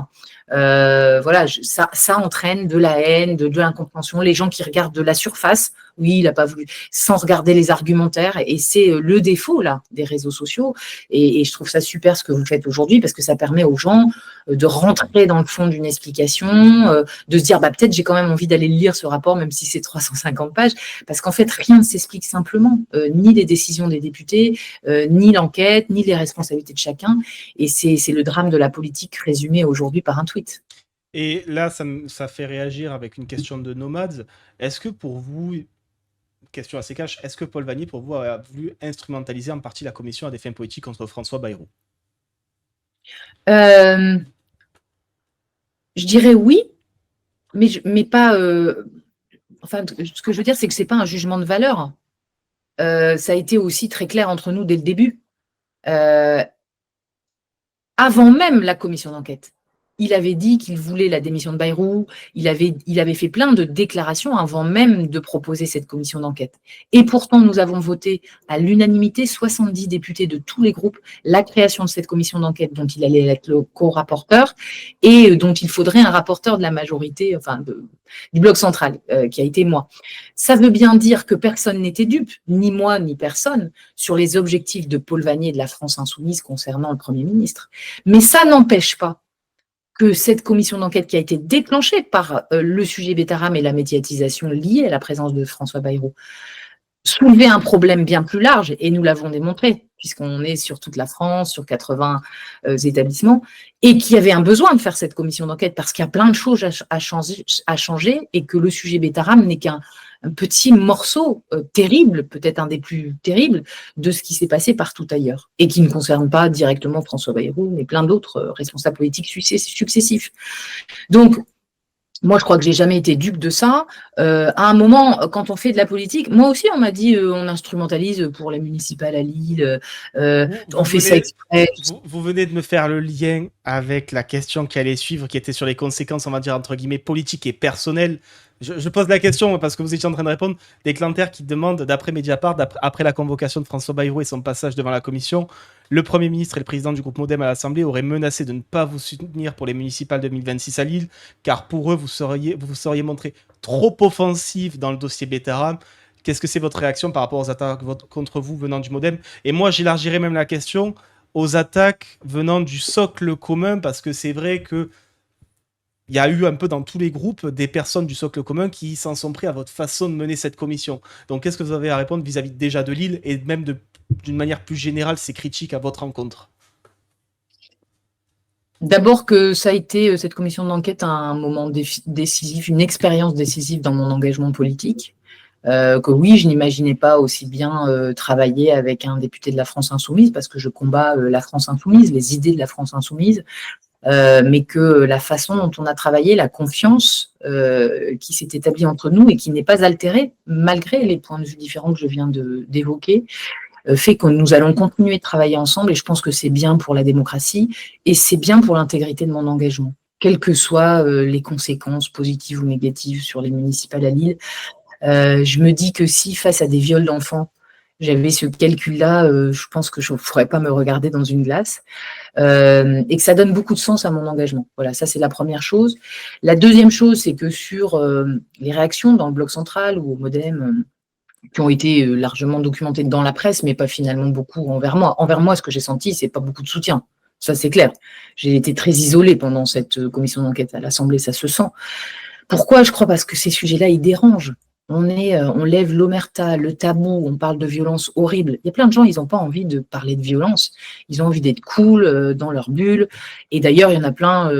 voilà, ça entraîne de la haine, de l'incompréhension. Les gens qui regardent de la surface, oui, il n'a pas voulu, sans regarder les argumentaires. Et c'est le défaut là des réseaux sociaux. Et je trouve ça super ce que vous faites aujourd'hui parce que ça permet aux gens de rentrer dans le fond d'une explication, de se dire bah, peut-être j'ai quand même envie d'aller lire ce rapport, même si c'est 350 pages, parce qu'en fait, rien ne s'explique simplement, ni les décisions des députés, ni l'enquête, ni les responsabilités de chacun. Et c'est le drame de la politique résumé aujourd'hui par un tweet. Et là, ça fait réagir avec une question de Nomads. Est-ce que pour vous, question assez cash, est-ce que Paul Vannier, pour vous, a voulu instrumentaliser en partie la commission à des fins politiques contre François Bayrou? Je dirais oui, mais pas. Enfin, ce que je veux dire, c'est que c'est pas un jugement de valeur. Ça a été aussi très clair entre nous dès le début. Avant même la commission d'enquête. Il avait dit qu'il voulait la démission de Bayrou, il avait fait plein de déclarations avant même de proposer cette commission d'enquête. Et pourtant, nous avons voté à l'unanimité, 70 députés de tous les groupes, la création de cette commission d'enquête dont il allait être le co-rapporteur et dont il faudrait un rapporteur de la majorité, enfin du bloc central, qui a été moi. Ça veut bien dire que personne n'était dupe, ni moi, ni personne, sur les objectifs de Paul Vannier et de la France insoumise concernant le Premier ministre. Mais ça n'empêche pas que cette commission d'enquête qui a été déclenchée par le sujet Betaram et la médiatisation liée à la présence de François Bayrou soulevait un problème bien plus large, et nous l'avons démontré, puisqu'on est sur toute la France, sur 80 établissements, et qu'il y avait un besoin de faire cette commission d'enquête parce qu'il y a plein de choses à changer et que le sujet Betaram n'est qu'un petit morceau terrible, peut-être un des plus terribles, de ce qui s'est passé partout ailleurs, et qui ne concerne pas directement François Bayrou, mais plein d'autres responsables politiques successifs. Donc, moi, je crois que j'ai jamais été dupe de ça. À un moment, quand on fait de la politique, moi aussi, on m'a dit on instrumentalise pour les municipales à Lille, on fait ça exprès. Vous venez de me faire le lien avec la question qui allait suivre, qui était sur les conséquences, on va dire, entre guillemets, politiques et personnelles. Je pose la question parce que vous étiez en train de répondre. Des Clantaires qui demandent, d'après Mediapart, après la convocation de François Bayrou et son passage devant la commission, le Premier ministre et le président du groupe Modem à l'Assemblée auraient menacé de ne pas vous soutenir pour les municipales 2026 à Lille, car pour eux, vous vous seriez montré trop offensif dans le dossier Betaram. Qu'est-ce que c'est votre réaction par rapport aux attaques contre vous venant du Modem? Et moi, j'élargirais même la question aux attaques venant du socle commun, parce que c'est vrai que il y a eu un peu dans tous les groupes des personnes du socle commun qui s'en sont pris à votre façon de mener cette commission. Donc, qu'est-ce que vous avez à répondre vis-à-vis déjà de Lille et même d'une manière plus générale ces critiques à votre rencontre? D'abord que ça a été, cette commission d'enquête, un moment décisif, une expérience décisive dans mon engagement politique. Que oui, je n'imaginais pas aussi bien travailler avec un député de la France insoumise, parce que je combats la France insoumise, les idées de la France insoumise, mais que la façon dont on a travaillé, la confiance qui s'est établie entre nous et qui n'est pas altérée, malgré les points de vue différents que je viens d'évoquer, fait que nous allons continuer de travailler ensemble, et je pense que c'est bien pour la démocratie et c'est bien pour l'intégrité de mon engagement, quelles que soient les conséquences positives ou négatives sur les municipales à Lille. Je me dis que si, face à des viols d'enfants, j'avais ce calcul-là, je pense que je ne pourrais pas me regarder dans une glace, et que ça donne beaucoup de sens à mon engagement. Voilà, ça c'est la première chose. La deuxième chose, c'est que sur les réactions dans le bloc central ou au Modem, qui ont été largement documentées dans la presse, mais pas finalement beaucoup envers moi. Envers moi, ce que j'ai senti, c'est pas beaucoup de soutien. Ça, c'est clair. J'ai été très isolée pendant cette commission d'enquête à l'Assemblée, ça se sent. Pourquoi? Je crois parce que ces sujets-là, ils dérangent. On lève l'omerta, le tabou, on parle de violence horrible. Il y a plein de gens, ils n'ont pas envie de parler de violence. Ils ont envie d'être cool dans leur bulle. Et d'ailleurs, il y en a plein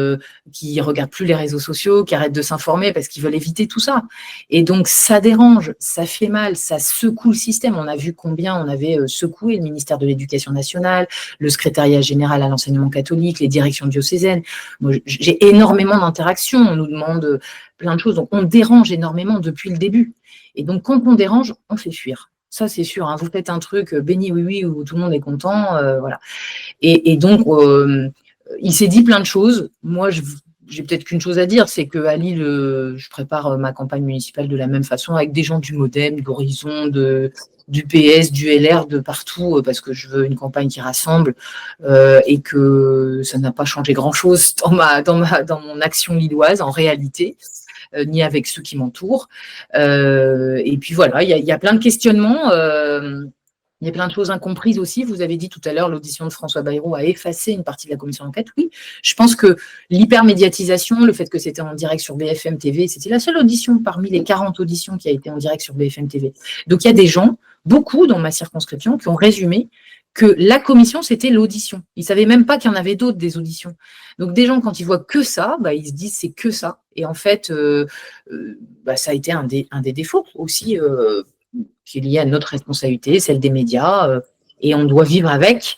qui regardent plus les réseaux sociaux, qui arrêtent de s'informer parce qu'ils veulent éviter tout ça. Et donc, ça dérange, ça fait mal, ça secoue le système. On a vu combien on avait secoué le ministère de l'Éducation nationale, le secrétariat général à l'enseignement catholique, les directions diocésaines. Moi, j'ai énormément d'interactions. On nous demande plein de choses. Donc, on dérange énormément depuis le début. Et donc, quand on dérange, on fait fuir. Ça, c'est sûr. Hein. Vous faites un truc béni, oui, oui, où tout le monde est content. Voilà. Et donc, il s'est dit plein de choses. Moi, j'ai peut-être qu'une chose à dire, c'est qu'à Lille, je prépare ma campagne municipale de la même façon, avec des gens du MoDem, d'Horizon, du PS, du LR, de partout, parce que je veux une campagne qui rassemble, et que ça n'a pas changé grand-chose dans mon action lilloise, en réalité, ni avec ceux qui m'entourent. Et puis voilà, il y a plein de questionnements. Il y a plein de choses incomprises aussi. Vous avez dit tout à l'heure, l'audition de François Bayrou a effacé une partie de la commission d'enquête. Oui, je pense que l'hypermédiatisation, le fait que c'était en direct sur BFM TV, c'était la seule audition parmi les 40 auditions qui a été en direct sur BFM TV. Donc il y a des gens, beaucoup dans ma circonscription, qui ont résumé que la commission, c'était l'audition. Ils ne savaient même pas qu'il y en avait d'autres des auditions. Donc des gens, quand ils voient que ça, ils se disent c'est que ça. Et en fait, ça a été un des défauts aussi, qui est lié à notre responsabilité, celle des médias, et on doit vivre avec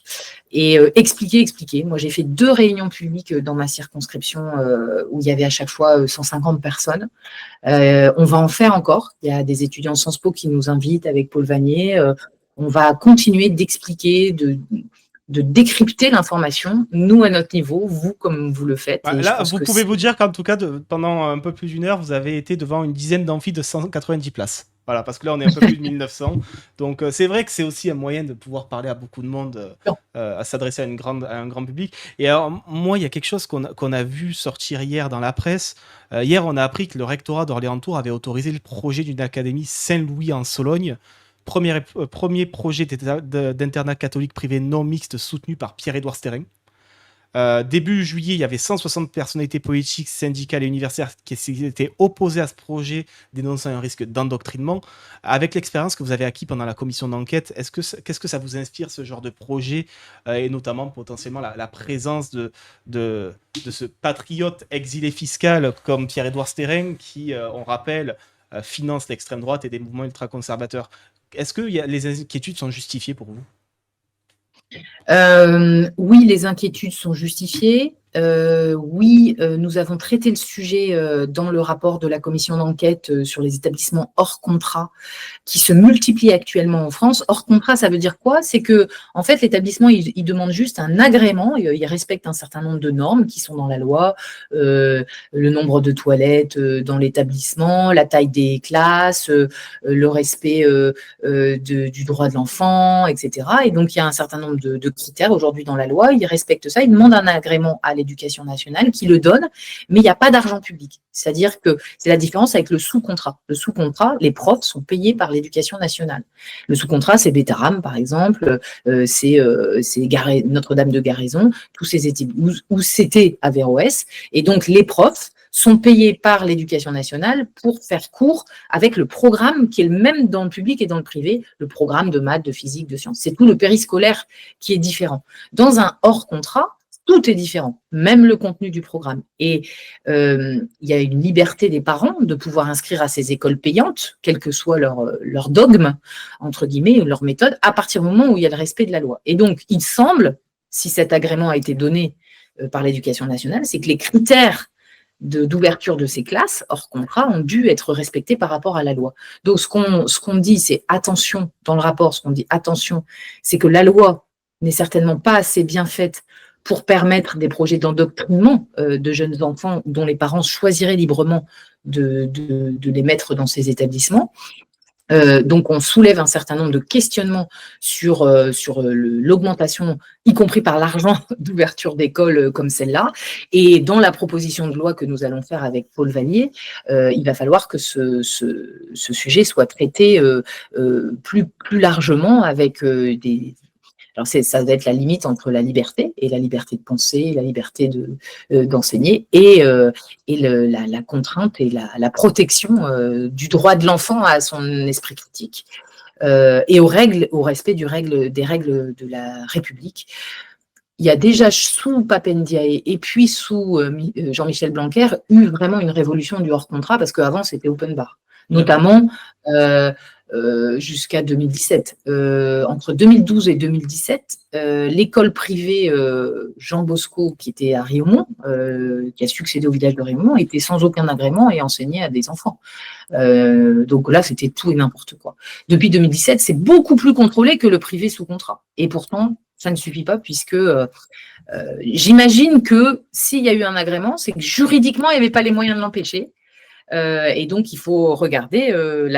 et expliquer. Moi, j'ai fait 2 réunions publiques dans ma circonscription où il y avait à chaque fois 150 personnes. On va en faire encore. Il y a des étudiants de Sciences Po qui nous invitent avec Paul Vanier. On va continuer d'expliquer, de décrypter l'information, nous à notre niveau, vous comme vous le faites. Là, vous pouvez vous dire qu'en tout cas, pendant un peu plus d'une heure, vous avez été devant une dizaine d'amphis de 190 places. Voilà, parce que là, on est un peu plus de 1900. Donc, c'est vrai que c'est aussi un moyen de pouvoir parler à beaucoup de monde, à s'adresser à un grand public. Et alors, moi, il y a quelque chose qu'on a vu sortir hier dans la presse. Hier, on a appris que le rectorat d'Orléans-Tours avait autorisé le projet d'une académie Saint-Louis en Sologne. Premier projet d'internat catholique privé non mixte soutenu par Pierre-Édouard Stérin. Début juillet, il y avait 160 personnalités politiques, syndicales et universitaires qui étaient opposées à ce projet, dénonçant un risque d'endoctrinement. Avec l'expérience que vous avez acquis pendant la commission d'enquête, qu'est-ce que ça vous inspire, ce genre de projet, et notamment potentiellement la présence de ce patriote exilé fiscal comme Pierre-Édouard Stérin, qui, on rappelle, finance l'extrême droite et des mouvements ultra-conservateurs. Est-ce que les inquiétudes sont justifiées pour vous ? Oui, les inquiétudes sont justifiées. Oui, nous avons traité le sujet dans le rapport de la commission d'enquête sur les établissements hors contrat qui se multiplient actuellement en France. Hors contrat, ça veut dire quoi? C'est que, en fait, l'établissement, il demande juste un agrément. Il respecte un certain nombre de normes qui sont dans la loi, le nombre de toilettes dans l'établissement, la taille des classes, le respect du droit de l'enfant, etc. Et donc, il y a un certain nombre de critères aujourd'hui dans la loi. Il respecte ça. Il demande un agrément à l'éducation nationale qui le donne, mais il n'y a pas d'argent public. C'est-à-dire que c'est la différence avec le sous-contrat. Le sous-contrat, les profs sont payés par l'éducation nationale. Le sous-contrat, c'est Bétaram, par exemple, c'est Notre-Dame de Garaison, tous ces études, où c'était Averroès. Et donc, les profs sont payés par l'éducation nationale pour faire cours avec le programme qui est le même dans le public et dans le privé, le programme de maths, de physique, de sciences. C'est tout le périscolaire qui est différent. Dans un hors-contrat, tout est différent, même le contenu du programme. Et il y a une liberté des parents de pouvoir inscrire à ces écoles payantes, quel que soit leur dogme, entre guillemets, ou leur méthode, à partir du moment où il y a le respect de la loi. Et donc, il semble, si cet agrément a été donné par l'éducation nationale, c'est que les critères d'ouverture de ces classes hors contrat ont dû être respectés par rapport à la loi. Donc, ce qu'on dit, c'est attention, dans le rapport, ce qu'on dit attention, c'est que la loi n'est certainement pas assez bien faite pour permettre des projets d'endoctrinement de jeunes enfants dont les parents choisiraient librement de les mettre dans ces établissements. Donc, on soulève un certain nombre de questionnements sur l'augmentation, y compris par l'argent d'ouverture d'écoles comme celle-là. Et dans la proposition de loi que nous allons faire avec Paul Vanier, il va falloir que ce sujet soit traité plus largement avec des... Alors, ça va être la limite entre la liberté et la liberté de penser, la liberté d'enseigner et la contrainte et la protection du droit de l'enfant à son esprit critique et au respect des règles de la République. Il y a déjà sous Pape Ndiaye et puis sous Jean-Michel Blanquer eu vraiment une révolution du hors-contrat parce qu'avant, c'était open bar. Notamment jusqu'à 2017. Entre 2012 et 2017, l'école privée Jean Bosco, qui était à Riaumont, qui a succédé au village de Riaumont, était sans aucun agrément et enseignait à des enfants. Donc là, c'était tout et n'importe quoi. Depuis 2017, c'est beaucoup plus contrôlé que le privé sous contrat. Et pourtant, Ça ne suffit pas puisque j'imagine que s'il y a eu un agrément, c'est que juridiquement, il n'y avait pas les moyens de l'empêcher. Et donc, il faut regarder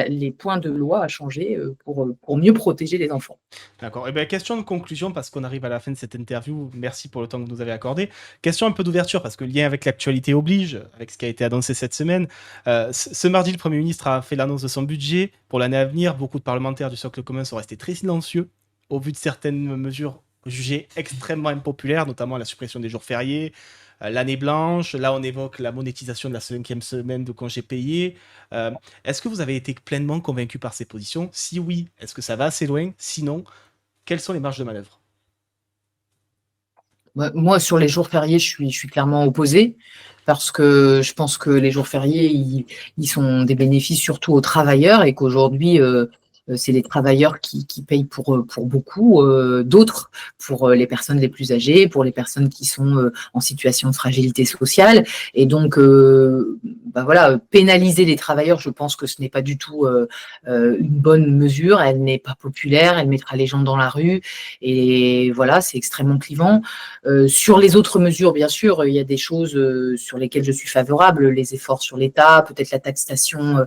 les points de loi à changer pour mieux protéger les enfants. D'accord. Et bien, question de conclusion, parce qu'on arrive à la fin de cette interview. Merci pour le temps que vous nous avez accordé. Question un peu d'ouverture, parce que le lien avec l'actualité oblige, avec ce qui a été annoncé cette semaine. Ce mardi, le Premier ministre a fait l'annonce de son budget pour l'année à venir. Beaucoup de parlementaires du socle commun sont restés très silencieux au vu de certaines mesures jugées extrêmement impopulaires, notamment la suppression des jours fériés, l'année blanche. Là, on évoque la monétisation de la 5e semaine de congés payés. Est-ce que vous avez été pleinement convaincu par ces positions? Si oui, est-ce que ça va assez loin? Sinon, quelles sont les marges de manœuvre? Moi, sur les jours fériés, je suis clairement opposée parce que je pense que les jours fériés, ils sont des bénéfices surtout aux travailleurs et qu'aujourd'hui, c'est les travailleurs qui payent pour beaucoup, d'autres, pour les personnes les plus âgées, pour les personnes qui sont en situation de fragilité sociale. Et donc, voilà, pénaliser les travailleurs, je pense que ce n'est pas du tout une bonne mesure. Elle n'est pas populaire, elle mettra les gens dans la rue. Et voilà, c'est extrêmement clivant. Sur les autres mesures, bien sûr, il y a des choses sur lesquelles je suis favorable, les efforts sur l'État, peut-être la taxation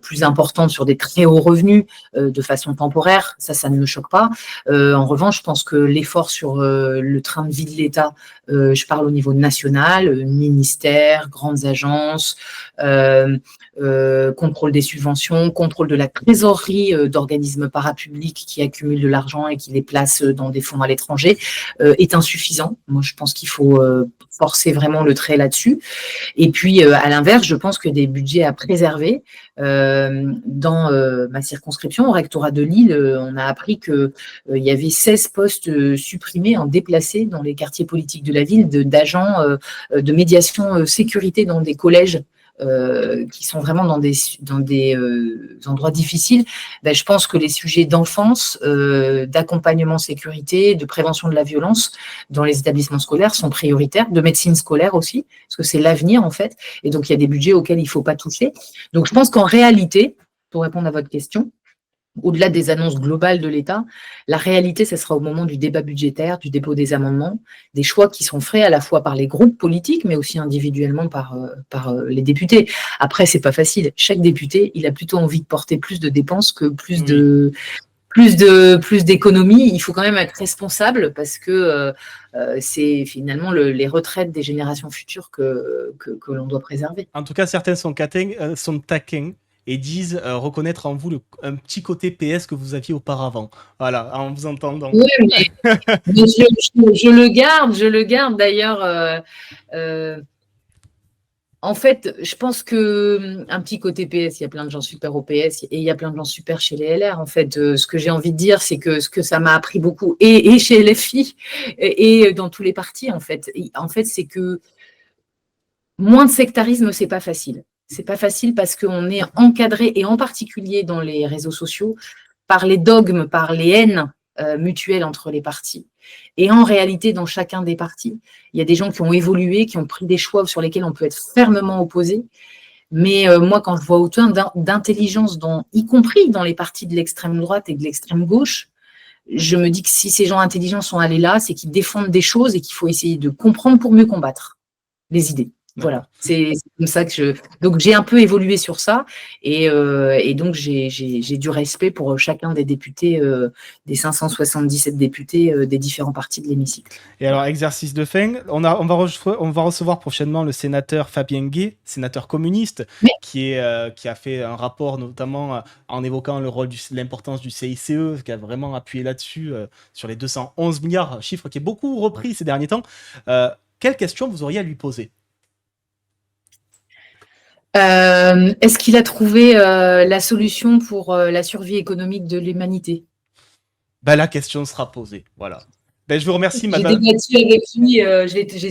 plus importante sur des très hauts revenus de façon temporaire, ça ne me choque pas. En revanche, je pense que l'effort sur le train de vie de l'État, je parle au niveau national, ministère, grandes agences, contrôle des subventions, contrôle de la trésorerie d'organismes parapublics qui accumulent de l'argent et qui les placent dans des fonds à l'étranger, est insuffisant. Moi, je pense qu'il faut forcer vraiment le trait là-dessus. Et puis, à l'inverse, je pense que des budgets à préserver. Dans ma circonscription, au rectorat de Lille, on a appris qu'il y avait 16 postes supprimés en déplacés dans les quartiers politiques de la ville d'agents de médiation sécurité dans des collèges qui sont vraiment dans des endroits difficiles. Je pense que les sujets d'enfance, d'accompagnement sécurité, de prévention de la violence dans les établissements scolaires sont prioritaires, de médecine scolaire aussi, parce que c'est l'avenir en fait. Et donc, il y a des budgets auxquels il ne faut pas toucher. Donc, je pense qu'en réalité, pour répondre à votre question, au-delà des annonces globales de l'État, la réalité, ce sera au moment du débat budgétaire, du dépôt des amendements, des choix qui sont faits à la fois par les groupes politiques, mais aussi individuellement par les députés. Après, c'est pas facile. Chaque député, il a plutôt envie de porter plus de dépenses que plus d'économies. Il faut quand même être responsable parce que c'est finalement les retraites des générations futures que l'on doit préserver. En tout cas, certains sont taquins et disent reconnaître en vous un petit côté PS que vous aviez auparavant. Voilà, en vous entendant. Oui, mais je le garde d'ailleurs. En fait, je pense que un petit côté PS, il y a plein de gens super au PS et il y a plein de gens super chez les LR. En fait, ce que j'ai envie de dire, c'est que ce que ça m'a appris beaucoup, et chez LFI, et dans tous les partis, en fait, c'est que moins de sectarisme, c'est pas facile. C'est pas facile parce qu'on est encadré, et en particulier dans les réseaux sociaux, par les dogmes, par les haines mutuelles entre les partis. Et en réalité, dans chacun des partis, il y a des gens qui ont évolué, qui ont pris des choix sur lesquels on peut être fermement opposé. Mais moi, quand je vois autant d'intelligence, y compris dans les partis de l'extrême droite et de l'extrême gauche, je me dis que si ces gens intelligents sont allés là, c'est qu'ils défendent des choses et qu'il faut essayer de comprendre pour mieux combattre les idées. Voilà, c'est comme ça que donc j'ai un peu évolué sur ça et donc j'ai du respect pour chacun des députés, des 577 députés des différents partis de l'hémicycle. Et alors, exercice de fin, on va recevoir prochainement le sénateur Fabien Gay, sénateur communiste, oui, qui a fait un rapport notamment en évoquant l'importance du CICE, qui a vraiment appuyé là-dessus, sur les 211 milliards, chiffre qui est beaucoup repris ces derniers temps. Quelle question vous auriez à lui poser ? Est-ce qu'il a trouvé la solution pour la survie économique de l'humanité? La question sera posée, voilà. Je vous remercie, madame. J'ai débattu avec lui,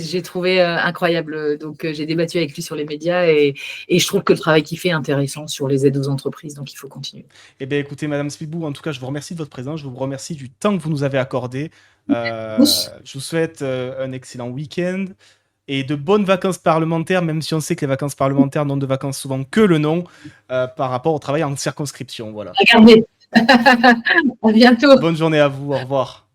j'ai trouvé incroyable. Donc, j'ai débattu avec lui sur les médias et je trouve que le travail qu'il fait est intéressant sur les aides aux entreprises, donc il faut continuer. Eh bien, écoutez, madame Spilbou, en tout cas, je vous remercie de votre présence, je vous remercie du temps que vous nous avez accordé. Je vous souhaite un excellent week-end et de bonnes vacances parlementaires, même si on sait que les vacances parlementaires n'ont de vacances souvent que le nom par rapport au travail en circonscription. Voilà. Regardez. À bientôt. Bonne journée à vous, au revoir.